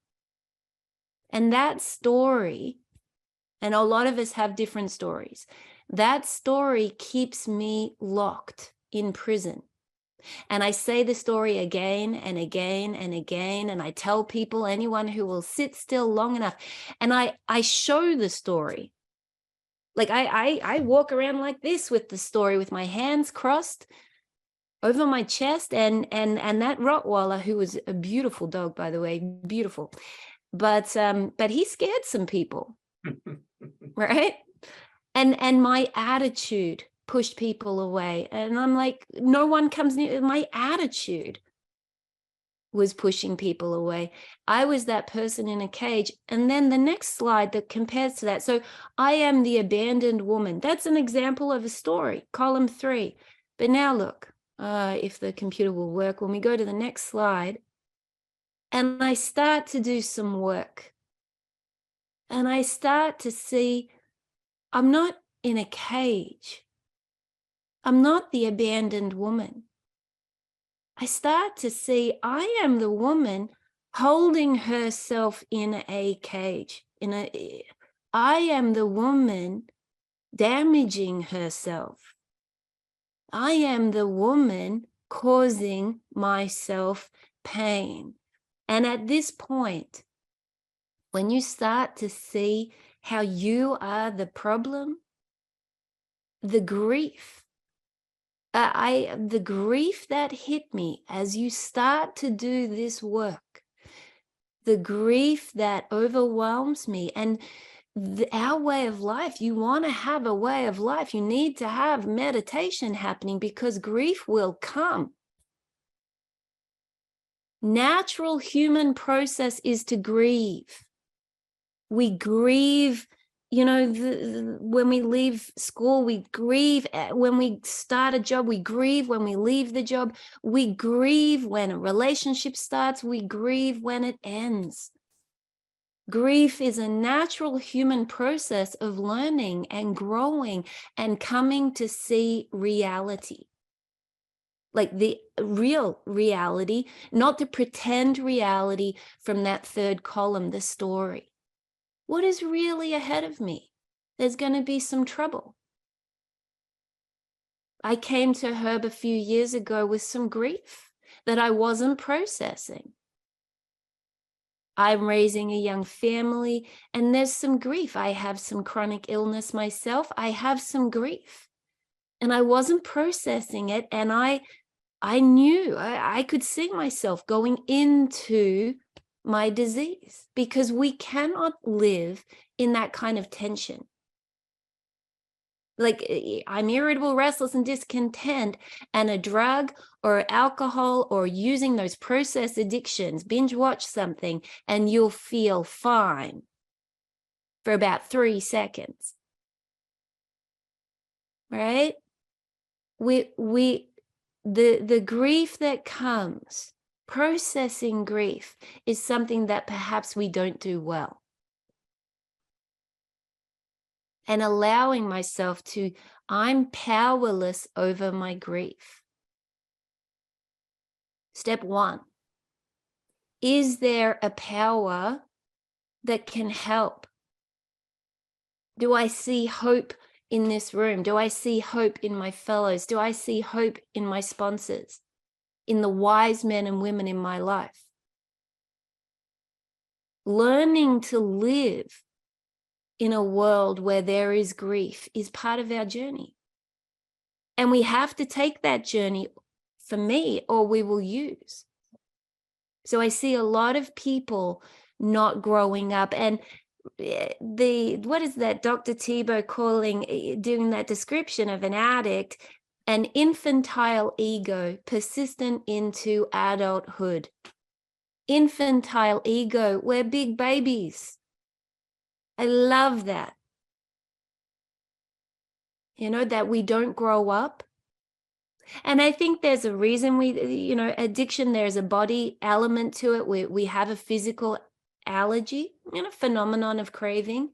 Speaker 2: And that story, and a lot of us have different stories, that story keeps me locked in prison. And I say the story again and again and again, and I tell people, anyone who will sit still long enough, and I show the story. Like I walk around like this with the story, with my hands crossed over my chest, and that Rottweiler, who was a beautiful dog, by the way, beautiful, but he scared some people, right? And my attitude pushed people away. And I'm like, no one comes near. My attitude was pushing people away. I was that person in a cage. And then the next slide that compares to that. So I am the abandoned woman. That's an example of a story, column 3. But now look, if the computer will work, when we go to the next slide, and I start to do some work, and I start to see I'm not in a cage. I'm not the abandoned woman. I start to see I am the woman holding herself in a cage. I am the woman damaging herself. I am the woman causing myself pain. And at this point, when you start to see how you are the problem, the grief, the grief that hit me as you start to do this work, the grief that overwhelms me, and our way of life, you want to have a way of life, you need to have meditation happening, because grief will come. Natural human process is to grieve. We grieve, you know, when we leave school, we grieve. When we start a job, we grieve. When we leave the job, we grieve. When a relationship starts, we grieve when it ends. Grief is a natural human process of learning and growing and coming to see reality. Like the real reality, not the pretend reality from that 3rd column, the story. What is really ahead of me? There's going to be some trouble. I came to Herb a few years ago with some grief that I wasn't processing. I'm raising a young family, and there's some grief. I have some chronic illness myself. I have some grief, and I wasn't processing it. And I knew I could see myself going into my disease, because we cannot live in that kind of tension. Like, I'm irritable, restless, and discontent, and a drug or alcohol or using those process addictions, binge watch something, and you'll feel fine for about 3 seconds, right? The grief that comes, processing grief, is something that perhaps we don't do well. And allowing myself to, I'm powerless over my grief. Step 1, is there a power that can help? Do I see hope in this room? Do I see hope in my fellows? Do I see hope in my sponsors, in the wise men and women in my life? Learning to live in a world where there is grief is part of our journey. And we have to take that journey, for me, or we will use. So I see a lot of people not growing up. And what is that Dr. Tebow calling, doing that description of an addict, an infantile ego persistent into adulthood. Infantile ego, we're big babies. I love that. You know, that we don't grow up. And I think there's a reason addiction, there's a body element to it. We have a physical allergy, phenomenon of craving.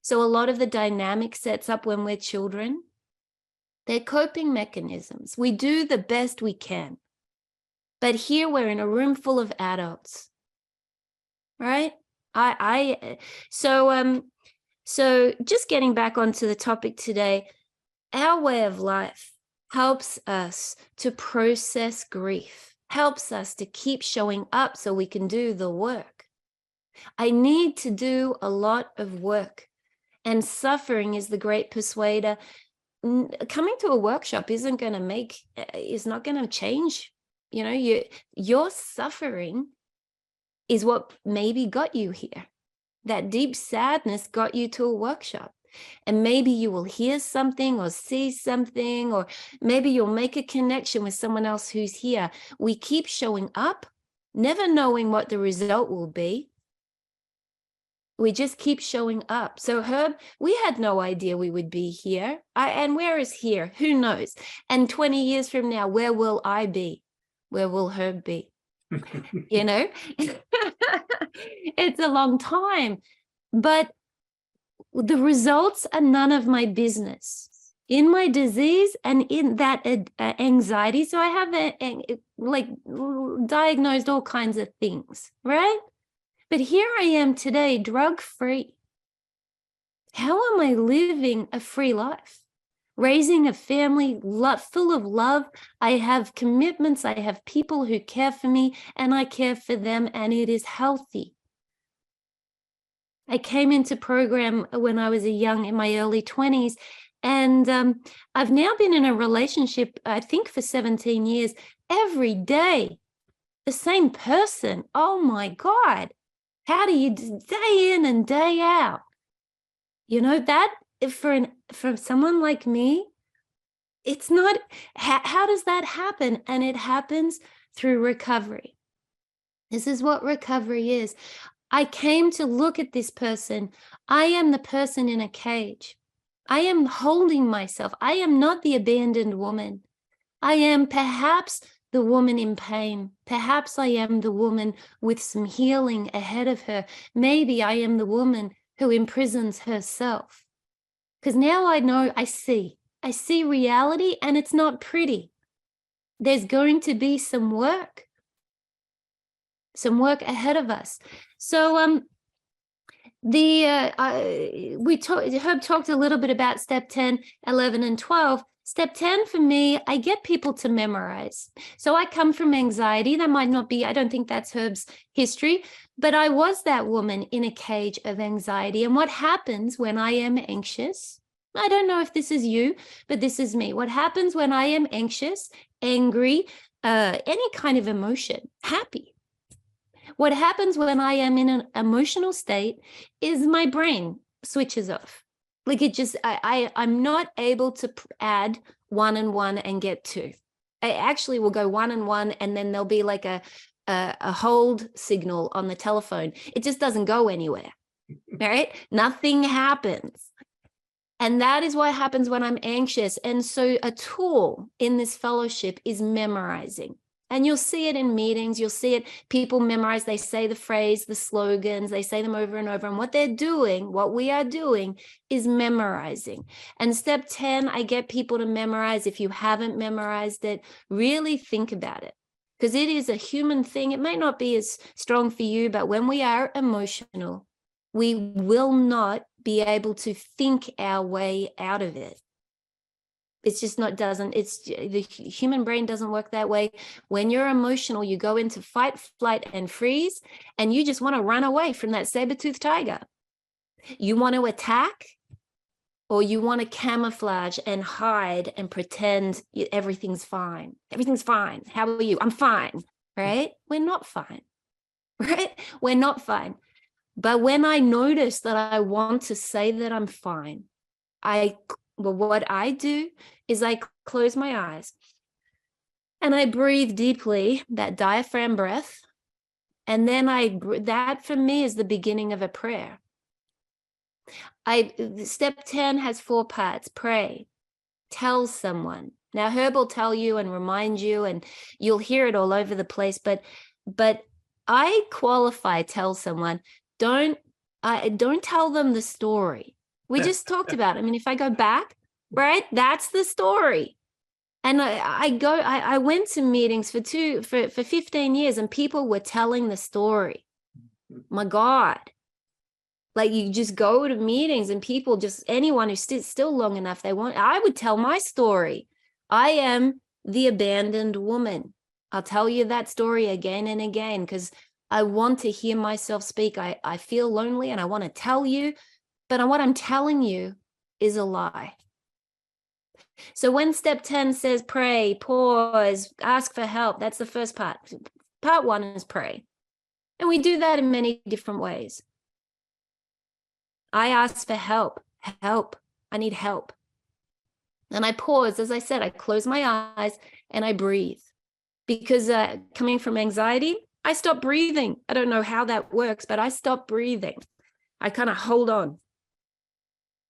Speaker 2: So a lot of the dynamic sets up when we're children. They're coping mechanisms. We do the best we can. But here we're in a room full of adults, right? So just getting back onto the topic today, our way of life helps us to process grief, helps us to keep showing up so we can do the work. I need to do a lot of work, and suffering is the great persuader. Coming to a workshop is not going to change. Your suffering is what maybe got you here. That deep sadness got you to a workshop. And maybe you will hear something or see something, or maybe you'll make a connection with someone else who's here. We keep showing up, never knowing what the result will be. We just keep showing up. So Herb, we had no idea we would be here. And where is here? Who knows? And 20 years from now, where will I be? Where will Herb be? It's a long time. But the results are none of my business. In my disease and in that anxiety, so I have diagnosed all kinds of things, right? But here I am today, drug-free. How am I living a free life? Raising a family full of love. I have commitments. I have people who care for me, and I care for them, and it is healthy. I came into program when I was in my early 20s, and I've now been in a relationship, I think, for 17 years, every day, the same person. Oh my God. How do you day in and day out? That for someone like me, it's not, how does that happen? And it happens through recovery. This is what recovery is. I came to look at this person. I am the person in a cage. I am holding myself. I am not the abandoned woman. I am perhaps the woman in pain. Perhaps I am the woman with some healing ahead of her. Maybe I am the woman who imprisons herself. Because now I know, I see reality, and it's not pretty. There's going to be some work ahead of us. So Herb talked a little bit about step 10, 11, and 12. Step 10 for me, I get people to memorize. So I come from anxiety. That might not be, I don't think that's Herb's history, but I was that woman in a cage of anxiety. And what happens when I am anxious? I don't know if this is you, but this is me. What happens when I am anxious, angry, any kind of emotion, happy? What happens when I am in an emotional state is my brain switches off. Like it just, I'm not able to add 1 and 1 and get 2. I actually will go 1 and 1, and then there'll be like a hold signal on the telephone. It just doesn't go anywhere, right? Nothing happens. And that is what happens when I'm anxious. And so a tool in this fellowship is memorizing. And you'll see it in meetings, you'll see it, people memorize, they say the phrase, the slogans, they say them over and over. And what they're doing, what we are doing is memorizing. And step 10, I get people to memorize. If you haven't memorized it, really think about it, because it is a human thing. It may not be as strong for you, but when we are emotional, we will not be able to think our way out of it. It's just not, the human brain doesn't work that way. When you're emotional, you go into fight, flight, and freeze, and you just want to run away from that saber-toothed tiger. You want to attack, or you want to camouflage and hide and pretend everything's fine. Everything's fine. How are you? I'm fine, right? We're not fine, right? We're not fine. But when I notice that I want to say that I'm fine, what I do is I close my eyes and I breathe deeply, that diaphragm breath. And then that for me is the beginning of a prayer. Step 10 has 4 parts: pray, tell someone. Now, Herb will tell you and remind you, and you'll hear it all over the place, but I qualify tell someone. Don't tell them the story. We just talked about it. I mean, if I go back, right, that's the story. And I went to meetings for 15 years, and people were telling the story. My God. Like, you just go to meetings and people anyone who's still long enough, I would tell my story. I am the abandoned woman. I'll tell you that story again and again, because I want to hear myself speak. I feel lonely and I want to tell you, but what I'm telling you is a lie. So when step 10 says pray, pause, ask for help, that's the first part. Part 1 is pray. And we do that in many different ways. I ask for help. I need help. And I pause. As I said, I close my eyes and I breathe. Because coming from anxiety, I stop breathing. I don't know how that works, but I stop breathing. I kind of hold on.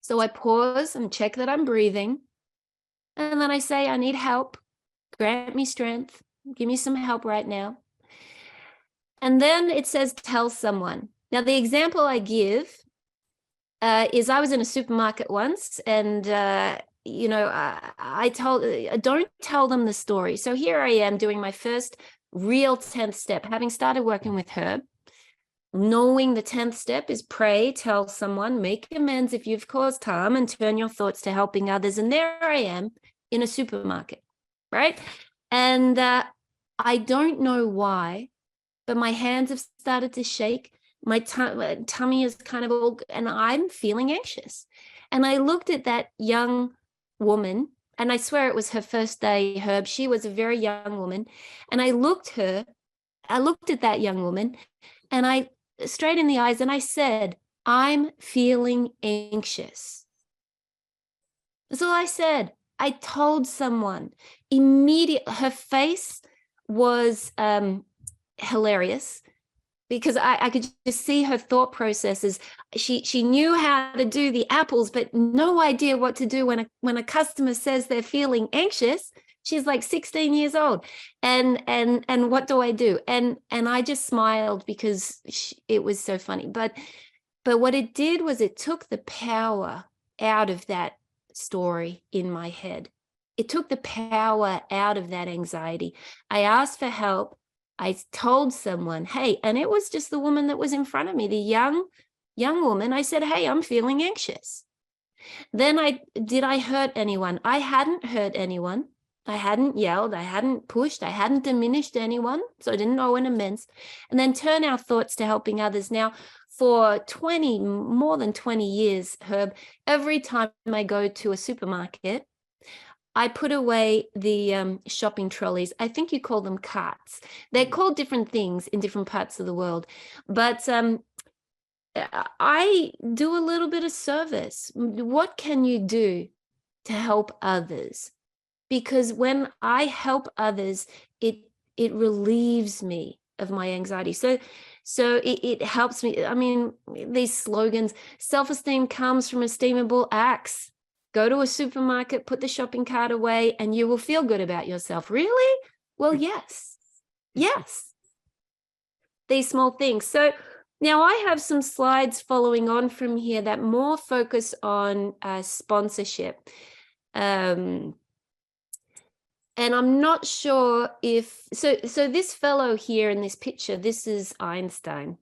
Speaker 2: So I pause and check that I'm breathing. And then I say, I need help. Grant me strength. Give me some help right now. And then it says, tell someone. Now, the example I give is I was in a supermarket once, and I don't tell them the story. So here I am doing my first real 10th step, having started working with Herb, knowing the 10th step is pray, tell someone, make amends if you've caused harm, and turn your thoughts to helping others. And there I am in a supermarket, right? And I don't know why, but my hands have started to shake. My tummy is kind of all, and I'm feeling anxious. And I looked at that young woman, and I swear it was her first day, Herb. She was a very young woman. And I looked at that young woman, and I straight in the eyes, and I said, I'm feeling anxious. That's all I said. I told someone immediately. Her face was hilarious, because I could just see her thought processes. She knew how to do the apples, but no idea what to do when a customer says they're feeling anxious. She's like 16 years old, and what do I do? And I just smiled because it was so funny. But what it did was it took the power out of that story in my head. It took the power out of that anxiety. I asked for help. I told someone, hey, and it was just the woman that was in front of me, the young woman. I said, hey, I'm feeling anxious. Then did I hurt anyone? I hadn't hurt anyone. I hadn't yelled. I hadn't pushed. I hadn't diminished anyone. So I didn't owe an amends. And then turn our thoughts to helping others. Now, for more than 20 years, Herb, every time I go to a supermarket, I put away the shopping trolleys. I think you call them carts. They're called different things in different parts of the world. But I do a little bit of service. What can you do to help others? Because when I help others, it relieves me of my anxiety. So it helps me. I mean, these slogans, self-esteem comes from esteemable acts. Go to a supermarket, put the shopping cart away, and you will feel good about yourself. Really? Well, yes. Yes. These small things. So now I have some slides following on from here that more focus on sponsorship. And I'm not sure if, so this fellow here in this picture, this is Einstein.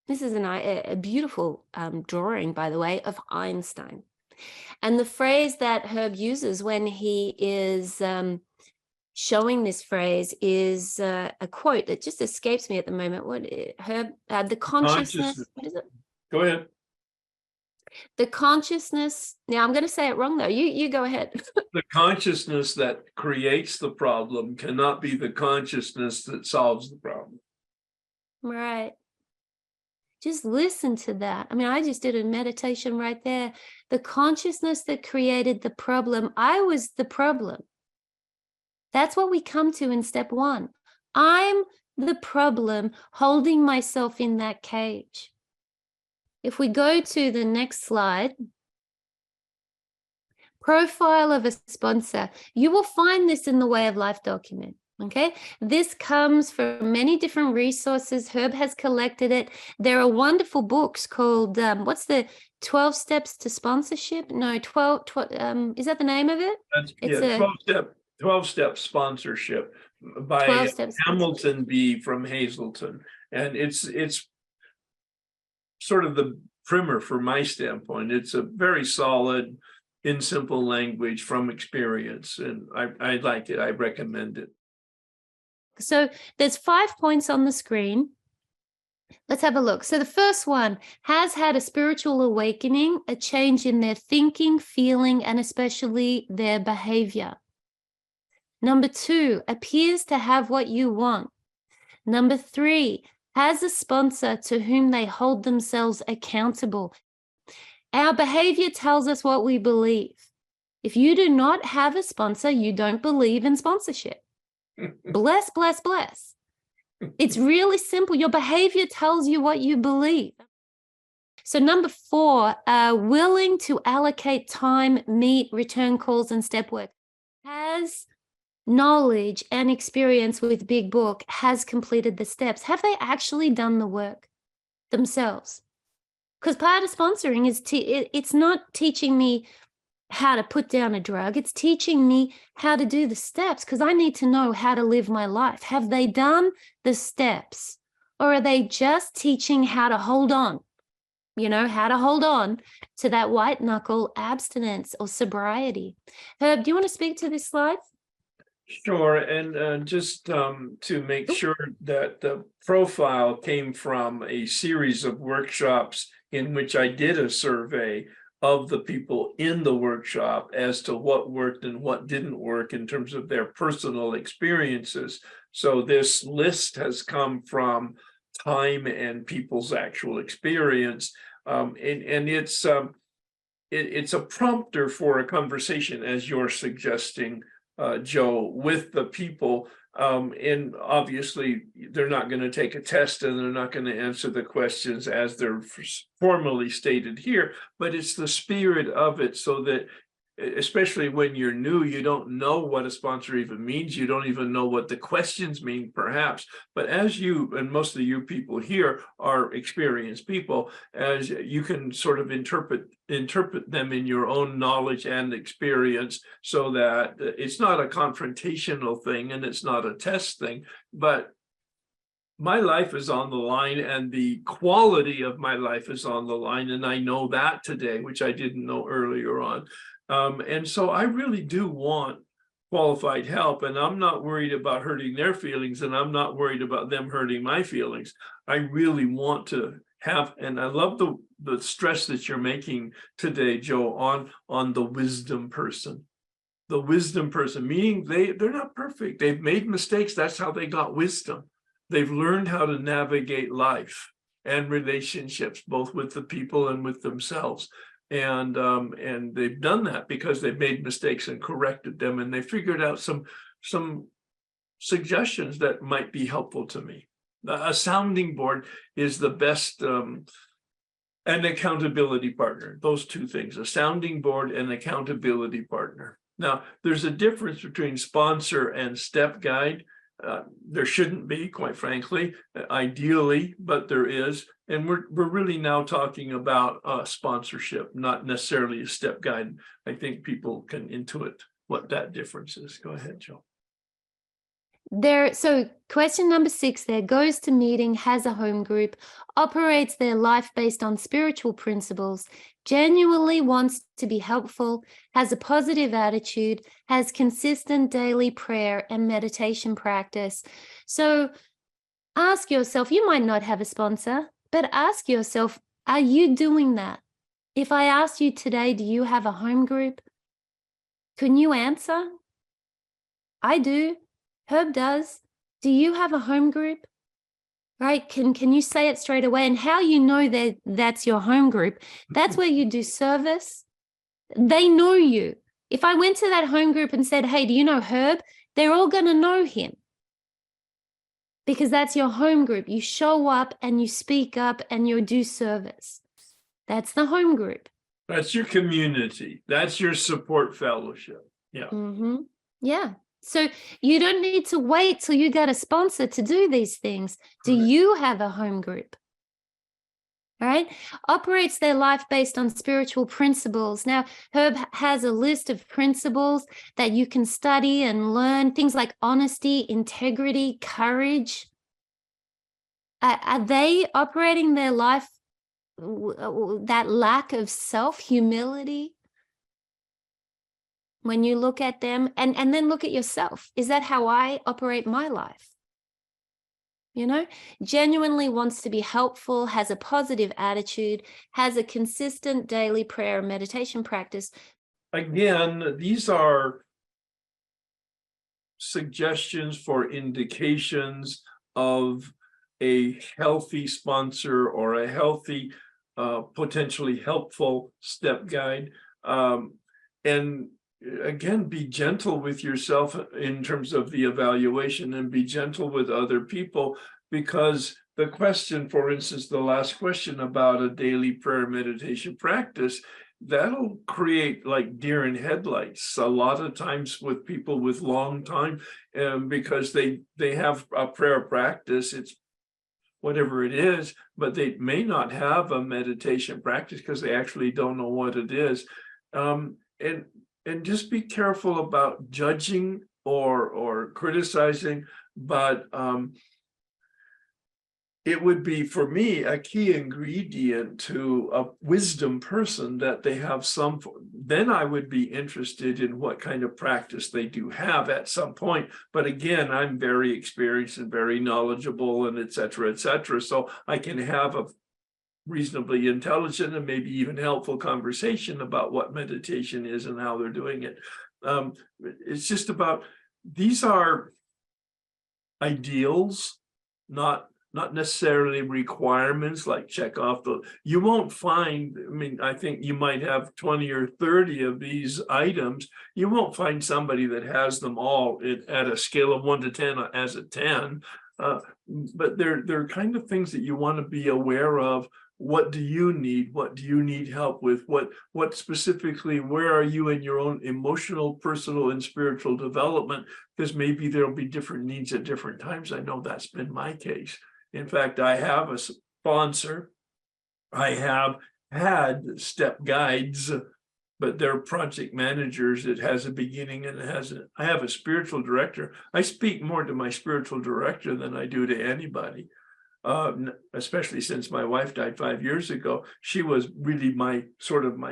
Speaker 2: This is a beautiful drawing, by the way, of Einstein. And the phrase that Herb uses when he is showing this phrase is a quote that just escapes me at the moment. What, Herb? The consciousness. What is it?
Speaker 1: Go ahead.
Speaker 2: The consciousness. Now I'm going to say it wrong though. You go ahead.
Speaker 1: The consciousness that creates the problem cannot be the consciousness that solves the problem.
Speaker 2: Right. Just listen to that. I mean, I just did a meditation right there. The consciousness that created the problem, I was the problem. That's what we come to in step one. I'm the problem holding myself in that cage. If we go to the next slide, profile of a sponsor, you will find this in the Way of Life document. Okay, this comes from many different resources. Herb has collected it. There are wonderful books called, what's the 12 Steps to Sponsorship? No, 12 is that the name of it?
Speaker 1: It's 12-step sponsorship by Hamilton B. from Hazleton. And it's sort of the primer from my standpoint. It's a very solid, in simple language from experience. And I like it. I recommend it.
Speaker 2: So there's 5 points on the screen. Let's have a look. So the first one, has had a spiritual awakening, a change in their thinking, feeling, and especially their behavior. Number 2, appears to have what you want. Number 3, has a sponsor to whom they hold themselves accountable. Our behavior tells us what we believe. If you do not have a sponsor, you don't believe in sponsorship. Bless, bless, bless. It's really simple. Your behavior tells you what you believe. So number 4, willing to allocate time, meet, return calls, and step work. Has knowledge and experience with Big Book, has completed the steps. Have they actually done the work themselves? Because part of sponsoring is, it's not teaching me how to put down a drug. It's teaching me how to do the steps because I need to know how to live my life. Have they done the steps, or are they just teaching how to hold on? You know, how to hold on to that white knuckle abstinence or sobriety. Herb, do you want to speak to this slide?
Speaker 1: Sure. And just to make sure that the profile came from a series of workshops in which I did a survey of the people in the workshop as to what worked and what didn't work in terms of their personal experiences. So this list has come from time and people's actual experience. And it's a prompter for a conversation, as you're suggesting, Joe, with the people. And obviously, they're not going to take a test and they're not going to answer the questions as they're formally stated here, but it's the spirit of it, so that, especially when you're new, you don't know what a sponsor even means. You don't even know what the questions mean, perhaps. But as you, and most of you people here are experienced people, as you can sort of interpret them in your own knowledge and experience, so that it's not a confrontational thing and it's not a test thing, but my life is on the line and the quality of my life is on the line. And I know that today, which I didn't know earlier on. And so I really do want qualified help, and I'm not worried about hurting their feelings, and I'm not worried about them hurting my feelings. I really want to have, and I love the stress that you're making today, Joe, on the wisdom person. The wisdom person, meaning they're not perfect. They've made mistakes. That's how they got wisdom. They've learned how to navigate life and relationships, both with the people and with themselves. And they've done that because they've made mistakes and corrected them, and they figured out some suggestions that might be helpful to me. A sounding board is the best, an accountability partner. Those two things: a sounding board and accountability partner. Now, there's a difference between sponsor and step guide. There shouldn't be, quite frankly, ideally, but there is. And we're really now talking about sponsorship, not necessarily a step guide. I think people can intuit what that difference is. Go ahead, Joe.
Speaker 2: So question number 6 there: goes to meeting, has a home group, operates their life based on spiritual principles, genuinely wants to be helpful, has a positive attitude, has consistent daily prayer and meditation practice. So ask yourself, you might not have a sponsor, but ask yourself, are you doing that? If I asked you today, do you have a home group? Can you answer? I do. Herb does. Do you have a home group? Right? Can you say it straight away? And how you know that that's your home group? That's where you do service. They know you. If I went to that home group and said, hey, do you know Herb? They're all going to know him, because that's your home group. You show up and you speak up and you do service. That's the home group.
Speaker 1: That's your community. That's your support fellowship. Yeah.
Speaker 2: Mm-hmm. Yeah. So you don't need to wait till you get a sponsor to do these things. Do you have a home group? All right. Operates their life based on spiritual principles. Now, Herb has a list of principles that you can study and learn, things like honesty, integrity, courage. Are they operating their life, that lack of self-humility? When you look at them and then look at yourself, is that how I operate my life? You know, genuinely wants to be helpful, has a positive attitude, has a consistent daily prayer and meditation practice.
Speaker 1: Again, these are suggestions for indications of a healthy sponsor or a healthy, potentially helpful step guide. And again, be gentle with yourself in terms of the evaluation, and be gentle with other people, because the question, for instance, the last question about a daily prayer meditation practice, that'll create like deer in headlights a lot of times with people with long time, because they have a prayer practice. It's whatever it is, but they may not have a meditation practice because they actually don't know what it is. And just be careful about judging or criticizing, but it would be, for me, a key ingredient to a wisdom person that they have some. Then I would be interested in what kind of practice they do have at some point. But again, I'm very experienced and very knowledgeable, and et cetera, so I can have a reasonably intelligent and maybe even helpful conversation about what meditation is and how they're doing it. It's just about, these are ideals, not necessarily requirements, like check off the, you won't find, I mean, I think you might have 20 or 30 of these items. You won't find somebody that has them all at a scale of 1 to 10 as a 10. But they're kind of things that you want to be aware of. What do you need? What do you need help with? What specifically, where are you in your own emotional, personal, and spiritual development? Because maybe there'll be different needs at different times. I know that's been my case. In fact, I have a sponsor. I have had step guides but they're project managers. It has a beginning and it has I have a spiritual director. I speak more to my spiritual director than I do to anybody. Especially since my wife died 5 years ago. She was really my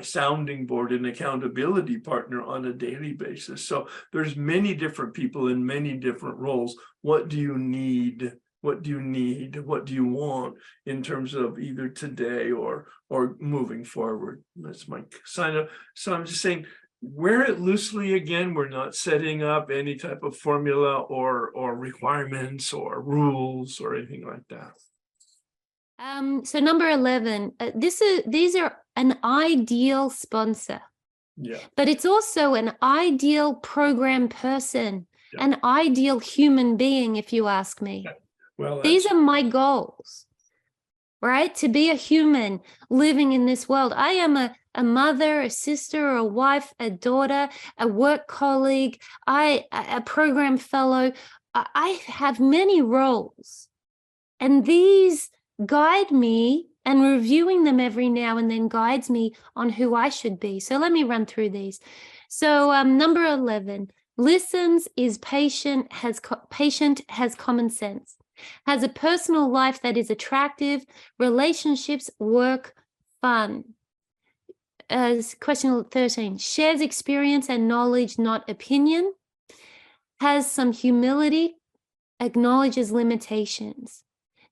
Speaker 1: sounding board and accountability partner on a daily basis. So there's many different people in many different roles. What do you need? What do you need? What do you want in terms of either today or moving forward? That's my sign up. So I'm just saying, wear it loosely again. We're not setting up any type of formula or requirements or rules or anything like that.
Speaker 2: So number 11, these are an ideal sponsor.
Speaker 1: Yeah.
Speaker 2: But it's also an ideal program person,
Speaker 1: Yeah.
Speaker 2: an ideal human being, if you ask me.
Speaker 1: Well,
Speaker 2: these are my goals, right? To be a human living in this world. I am a mother, a sister, a wife, a daughter, a work colleague, a program fellow. I have many roles, and these guide me, and reviewing them every now and then guides me on who I should be. So let me run through these. So number 11, listens, is patient, has common sense, has a personal life that is attractive, relationships, work, fun. Question 13, shares experience and knowledge, not opinion, has some humility, acknowledges limitations.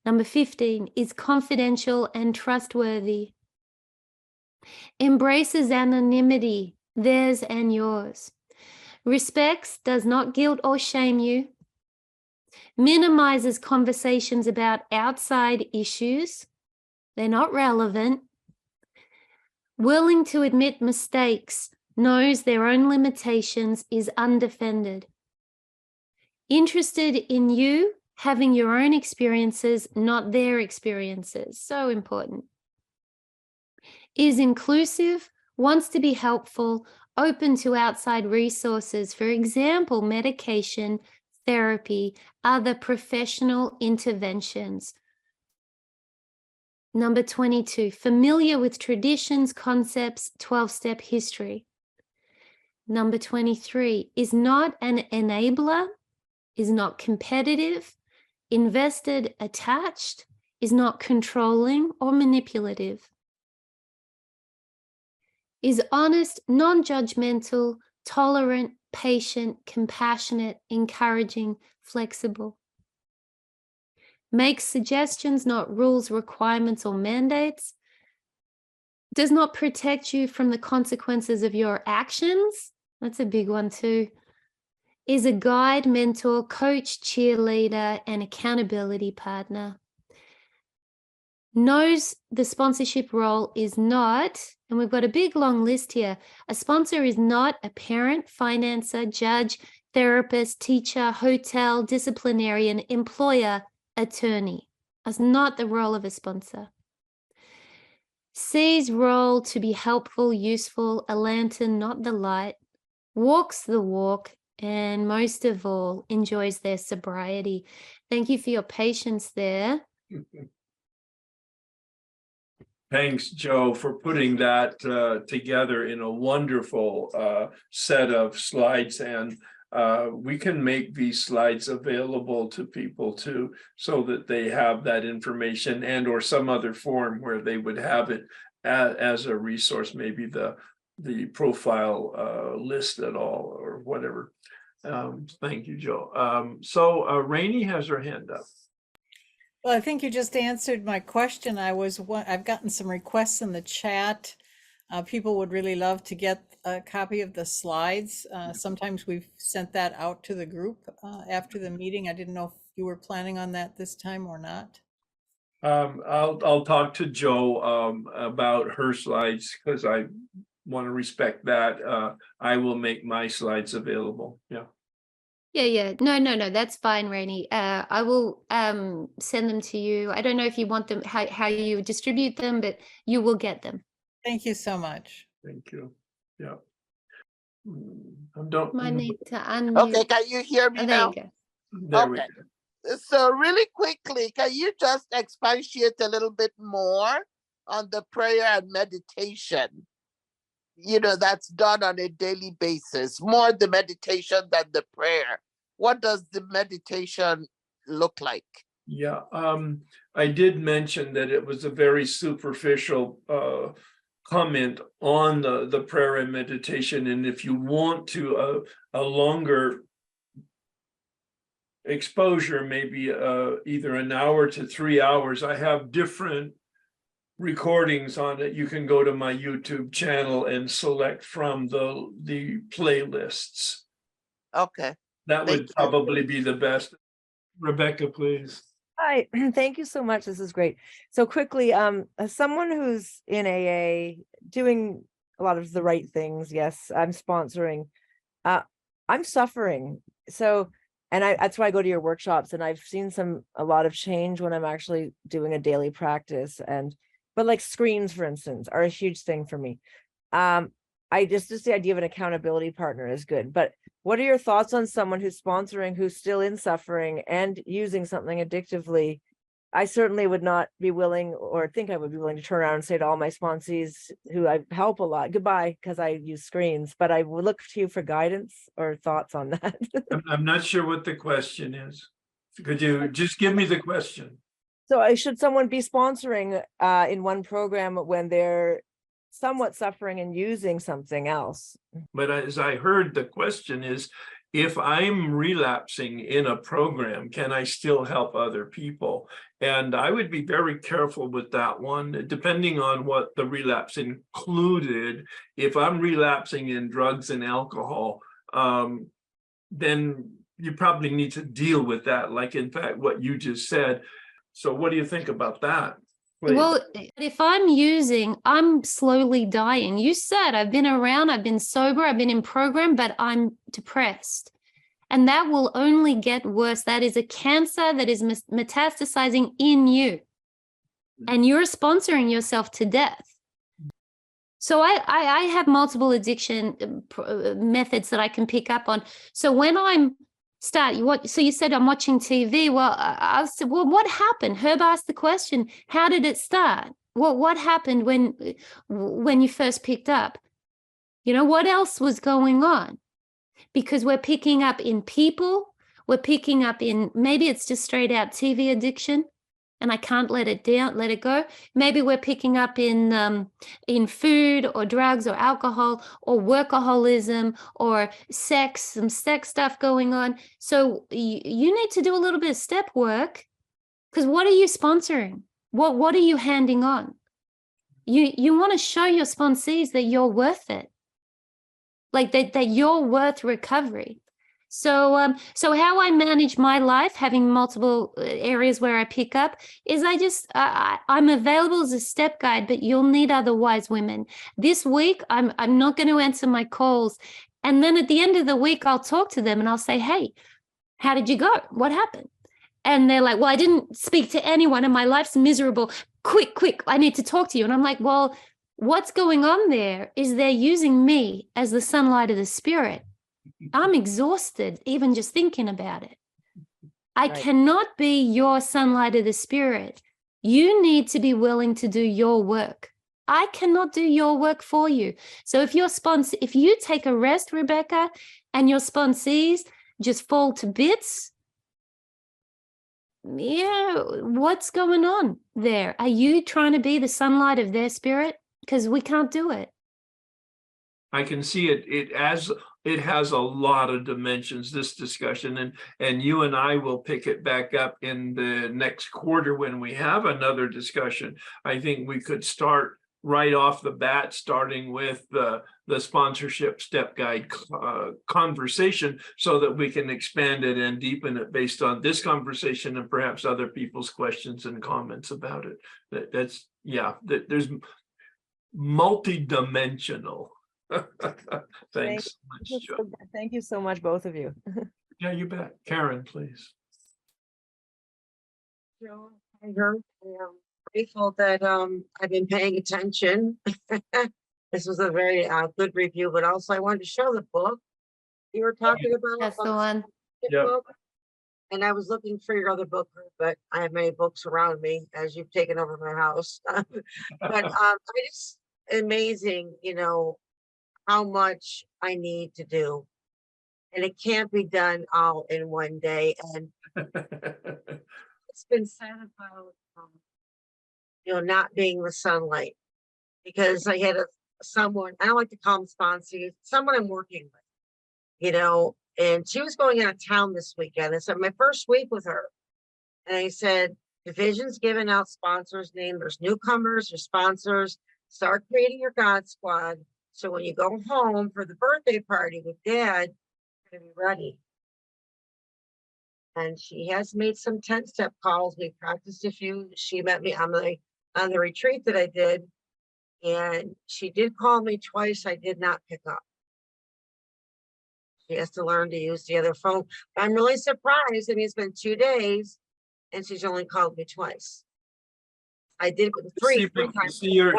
Speaker 2: Number 15, is confidential and trustworthy, embraces anonymity, theirs and yours, respects, does not guilt or shame you, minimizes conversations about outside issues, they're not relevant, willing to admit mistakes, knows their own limitations, is undefended, interested in you, having your own experiences, not their experiences. So important. Is inclusive, wants to be helpful, open to outside resources, for example, medication, therapy, other professional interventions. Number 22, familiar with traditions, concepts, 12-step history. Number 23, is not an enabler, is not competitive, invested, attached, is not controlling or manipulative, is honest, non-judgmental, tolerant, patient, compassionate, encouraging, flexible, makes suggestions, not rules, requirements, or mandates, does not protect you from the consequences of your actions. That's a big one too. Is a guide, mentor, coach, cheerleader, and accountability partner. Knows the sponsorship role is not, and we've got a big long list here, a sponsor is not a parent, financer, judge, therapist, teacher, hotel, disciplinarian, employer, attorney. That's not the role of a sponsor. Sees role to be helpful, useful, a lantern, not the light, walks the walk, and most of all, enjoys their sobriety. Thank you for your patience there.
Speaker 1: Thanks, Joe, for putting that together in a wonderful set of slides. And we can make these slides available to people too, so that they have that information and or some other form where they would have it as a resource, maybe the profile list at all or whatever. Thank you, Joe. So Rainey has her hand up.
Speaker 3: Well, I think you just answered my question. I've gotten some requests in the chat. People would really love to get a copy of the slides. Sometimes we've sent that out to the group after the meeting. I didn't know if you were planning on that this time or not.
Speaker 1: I'll talk to Joe about her slides because I want to respect that. I will make my slides available. Yeah.
Speaker 2: Yeah. No, that's fine, Rainey. I will send them to you. I don't know if you want them, how you distribute them, but you will get them.
Speaker 3: Thank you so much.
Speaker 1: Thank you. Yeah. I don't
Speaker 2: Might need to unmute.
Speaker 4: Okay, can you hear me
Speaker 2: Oh, there
Speaker 4: now?
Speaker 2: you go.
Speaker 1: There we go.
Speaker 4: So really quickly, can you just expatiate a little bit more on the prayer and meditation? that's done on a daily basis, more the meditation than the prayer. What does the meditation look like?
Speaker 1: Yeah, I did mention that it was a very superficial comment on the prayer and meditation, and if you want to a longer exposure, maybe either an hour to 3 hours, I have different recordings on it. You can go to my YouTube channel and select from the playlists.
Speaker 4: Okay.
Speaker 1: That
Speaker 4: Thank
Speaker 1: would
Speaker 4: you.
Speaker 1: probably be the best. Rebecca, please.
Speaker 5: Hi, thank you so much. This is great. So quickly, as someone who's in AA doing a lot of the right things, yes, I'm sponsoring. I'm suffering. So, and that's why I go to your workshops, and I've seen a lot of change when I'm actually doing a daily practice. But like screens, for instance, are a huge thing for me. I just the idea of an accountability partner is good. But what are your thoughts on someone who's sponsoring, who's still in suffering and using something addictively? I certainly would not be willing, or think I would be willing to turn around and say to all my sponsees who I help a lot, goodbye, because I use screens. But I would look to you for guidance or thoughts on that.
Speaker 1: I'm not sure what the question is. Could you just give me the question?
Speaker 5: So should someone be sponsoring in one program when they're somewhat suffering and using something else?
Speaker 1: But as I heard, the question is, if I'm relapsing in a program, can I still help other people? And I would be very careful with that one, depending on what the relapse included. If I'm relapsing in drugs and alcohol, then you probably need to deal with that, like in fact what you just said. So what do you think about that? Please.
Speaker 2: Well, if I'm slowly dying. You said I've been around, I've been sober, I've been in program, but I'm depressed. And that will only get worse. That is a cancer that is metastasizing in you. And you're sponsoring yourself to death. So I have multiple addiction methods that I can pick up on. So when so you said I'm watching TV. Well, I said, well, what happened? Herb asked the question, how did it start? What happened when you first picked up? What else was going on? Because we're picking up in people, we're picking up in, maybe it's just straight out TV addiction and I can't let it go. Maybe we're picking up in food or drugs or alcohol or workaholism or sex, some sex stuff going on. So you need to do a little bit of step work, because what are you sponsoring? What are you handing on? You want to show your sponsees that you're worth it, like that you're worth recovery. So how I manage my life, having multiple areas where I pick up, is I'm available as a step guide, but you'll need other wise women. This week, I'm not going to answer my calls. And then at the end of the week, I'll talk to them and I'll say, hey, how did you go? What happened? And they're like, well, I didn't speak to anyone and my life's miserable. Quick, I need to talk to you. And I'm like, well, what's going on there is they're using me as the sunlight of the spirit. I'm exhausted even just thinking about it. I cannot be your sunlight of the spirit. You need to be willing to do your work. I cannot do your work for you. So if you take a rest, Rebecca, and your sponsees just fall to bits, what's going on there? Are you trying to be the sunlight of their spirit? Because we can't do it.
Speaker 1: I can see it. It has a lot of dimensions, this discussion, and you and I will pick it back up in the next quarter when we have another discussion. I think we could start right off the bat, starting with the sponsorship step guide conversation, so that we can expand it and deepen it based on this conversation and perhaps other people's questions and comments about it. There's multi-dimensional. Thanks so much, Joe.
Speaker 5: Thank you so much, both of you.
Speaker 1: Yeah, you bet. Karen, please.
Speaker 6: Joe, I am grateful that I've been paying attention. This was a very good review, but also I wanted to show the book you were talking about.
Speaker 2: That's the one.
Speaker 6: Book. And I was looking for your other book, but I have many books around me as you've taken over my house. But I just amazing, how much I need to do. And it can't be done all in one day. And it's been said about, not being the sunlight, because I had someone, I don't like to call them sponsors, someone I'm working with, and she was going out of town this weekend. I said, my first week with her. And I said, division's giving out sponsors' name. There's newcomers, there's sponsors. Start creating your God squad. So when you go home for the birthday party with Dad, you're gonna be ready. And she has made some 10-step calls. We practiced a few. She met me on the retreat that I did. And she did call me twice. I did not pick up. She has to learn to use the other phone. I'm really surprised. I mean, it's been 2 days and she's only called me twice. I did three times.
Speaker 1: See, you're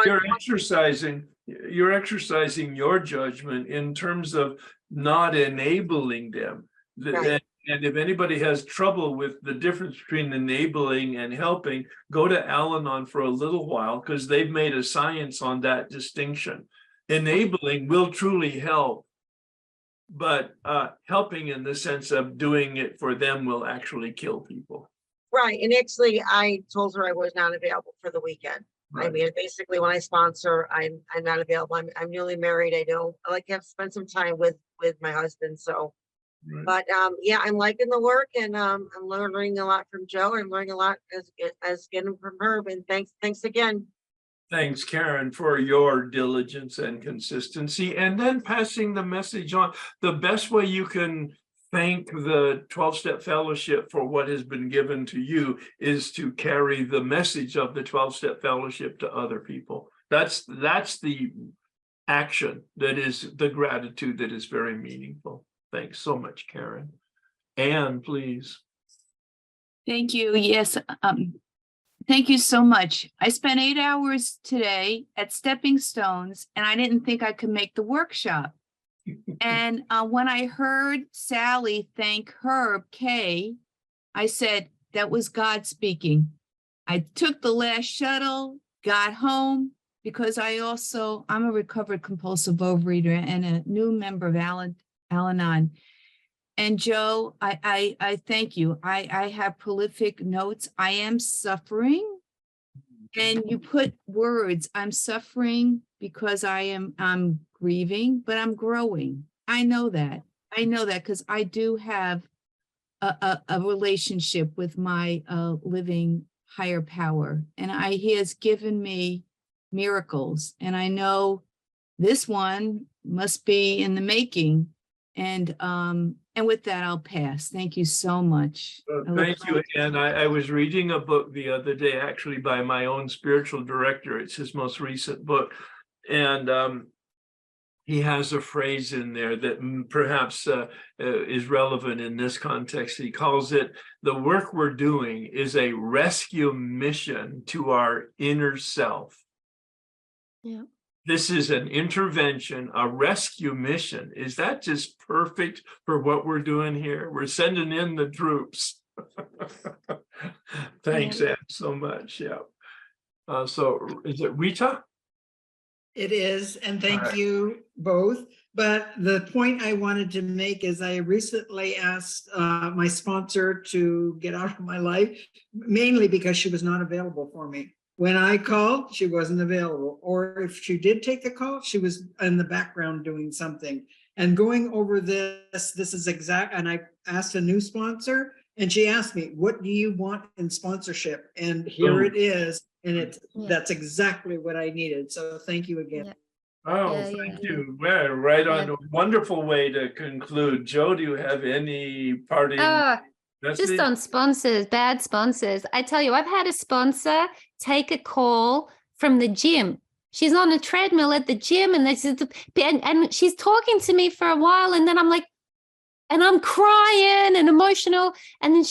Speaker 1: exercising your judgment in terms of not enabling them.
Speaker 6: Right.
Speaker 1: And if anybody has trouble with the difference between enabling and helping, go to Al-Anon for a little while, because they've made a science on that distinction. Enabling will truly help, but helping in the sense of doing it for them will actually kill people.
Speaker 6: Right. And actually, I told her I was not available for the weekend. Right. I mean, basically, when I sponsor, I'm not available. I'm newly married. I like to have spent some time with my husband. So, right. But yeah, I'm liking the work, and I'm learning a lot from Joe. I'm learning a lot as getting from her. And thanks again.
Speaker 1: Thanks, Karen, for your diligence and consistency, and then passing the message on. The best way you can thank the 12-step fellowship for what has been given to you is to carry the message of the 12-step fellowship to other people. That's the action, that is the gratitude that is very meaningful. Thanks so much, Karen. Anne, please.
Speaker 7: Thank you. Yes. Thank you so much. I spent 8 hours today at Stepping Stones, and I didn't think I could make the workshop. And when I heard Sally thank Herb K, I said, that was God speaking. I took the last shuttle, got home, because I'm a recovered compulsive overeater and a new member of Al-Anon. And Joe, I thank you. I have prolific notes. I am suffering. And you put words, I'm suffering because I'm grieving, but I'm growing. I know that because I do have a relationship with my living higher power. And he has given me miracles. And I know this one must be in the making. And with that, I'll pass. Thank you so much.
Speaker 1: Thank you. And I was reading a book the other day, actually by my own spiritual director. It's his most recent book. And he has a phrase in there that perhaps is relevant in this context. He calls it, the work we're doing is a rescue mission to our inner self.
Speaker 2: Yeah.
Speaker 1: This is an intervention, a rescue mission. Is that just perfect for what we're doing here? We're sending in the troops. Thanks, Anne, so much. Yeah. So is it Rita?
Speaker 8: It is, and thank you both. But the point I wanted to make is I recently asked my sponsor to get out of my life, mainly because she was not available for me. When I called, she wasn't available. Or if she did take the call, she was in the background doing something. And going over this is exact, and I asked a new sponsor, and she asked me, what do you want in sponsorship? And here it is. And that's exactly what I needed. So thank you again.
Speaker 2: Yeah.
Speaker 1: Oh, thank you. Well, right on. A wonderful way to conclude. Joe, do you have any parting?
Speaker 2: Just on sponsors, bad sponsors. I tell you, I've had a sponsor take a call from the gym. She's on a treadmill at the gym, and and she's talking to me for a while, and then I'm like, and I'm crying and emotional. And then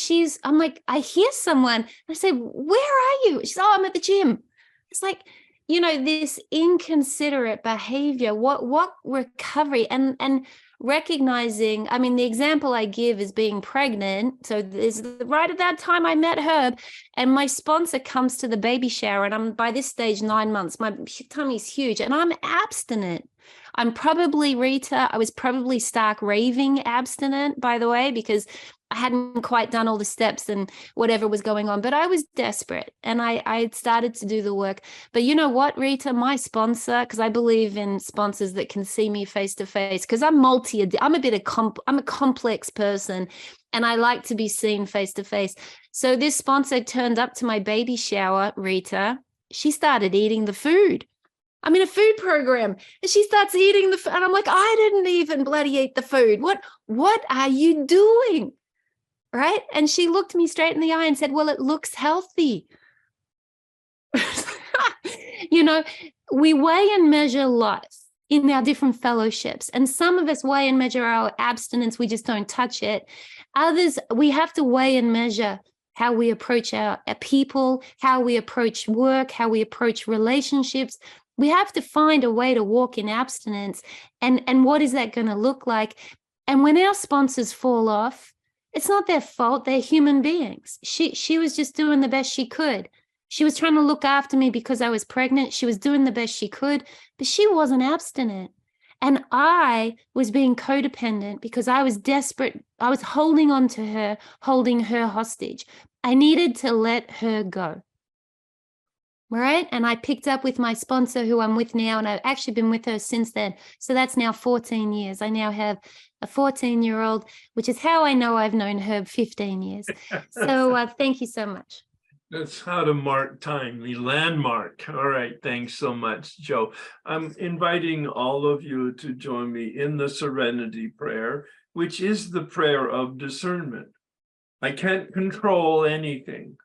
Speaker 2: I'm like, I hear someone. I say, where are you? She's, I'm at the gym. It's like, this inconsiderate behavior, what recovery. And recognizing, I mean, the example I give is being pregnant. So this right at that time I met Herb, and my sponsor comes to the baby shower, and I'm by this stage 9 months. My tummy's huge, and I'm abstinent. I'm probably, Rita, I was probably stark raving abstinent, by the way, because I hadn't quite done all the steps and whatever was going on, but I was desperate, and I had started to do the work. But you know what, Rita, my sponsor, because I believe in sponsors that can see me face to face, because I'm I'm a complex person, and I like to be seen face to face. So this sponsor turned up to my baby shower, Rita. She started eating the food. I'm in a food program, and she starts eating the food, and I'm like, I didn't even bloody eat the food. What are you doing? Right? And she looked me straight in the eye and said, well, it looks healthy. You know, we weigh and measure life in our different fellowships. And some of us weigh and measure our abstinence. We just don't touch it. Others, we have to weigh and measure how we approach our people, how we approach work, how we approach relationships. We have to find a way to walk in abstinence. And what is that going to look like? And when our sponsors fall off, it's not their fault. They're human beings. She was just doing the best she could. She was trying to look after me because I was pregnant. She was doing the best she could, but she wasn't abstinent. And I was being codependent because I was desperate. I was holding on to her, holding her hostage. I needed to let her go. Right? And I picked up with my sponsor, who I'm with now, and I've actually been with her since then. So that's now 14 years. I now have a 14-year-old, which is how I know I've known Herb 15 years. So thank you so much.
Speaker 1: That's how to mark time, the landmark. All right, thanks so much, Joe. I'm inviting all of you to join me in the serenity prayer, which is the prayer of discernment. I can't control anything.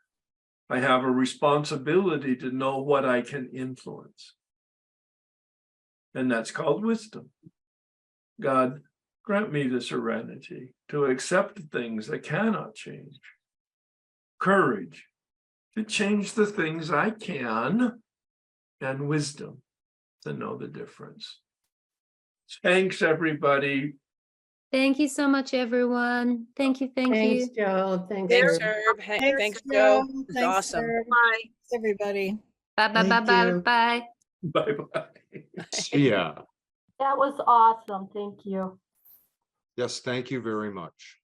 Speaker 1: I have a responsibility to know what I can influence. And that's called wisdom. God, grant me the serenity to accept things that cannot change. Courage to change the things I can, and wisdom to know the difference. Thanks, everybody.
Speaker 2: Thank you so much, everyone. Thank you. Thank
Speaker 9: Thanks,
Speaker 2: you.
Speaker 9: Joe. Thanks,
Speaker 6: Thanks,
Speaker 9: Herb.
Speaker 6: Herb.
Speaker 3: Thanks,
Speaker 6: Thanks,
Speaker 3: Joe.
Speaker 6: Joe.
Speaker 3: Thanks,
Speaker 6: Awesome.
Speaker 3: Herb.
Speaker 6: Bye.
Speaker 3: Thanks, everybody.
Speaker 2: Bye, bye, bye,
Speaker 8: Thank
Speaker 2: bye,
Speaker 8: you.
Speaker 2: bye.
Speaker 1: Bye-bye.
Speaker 10: See ya.
Speaker 9: That was awesome. Thank you.
Speaker 10: Yes, thank you very much.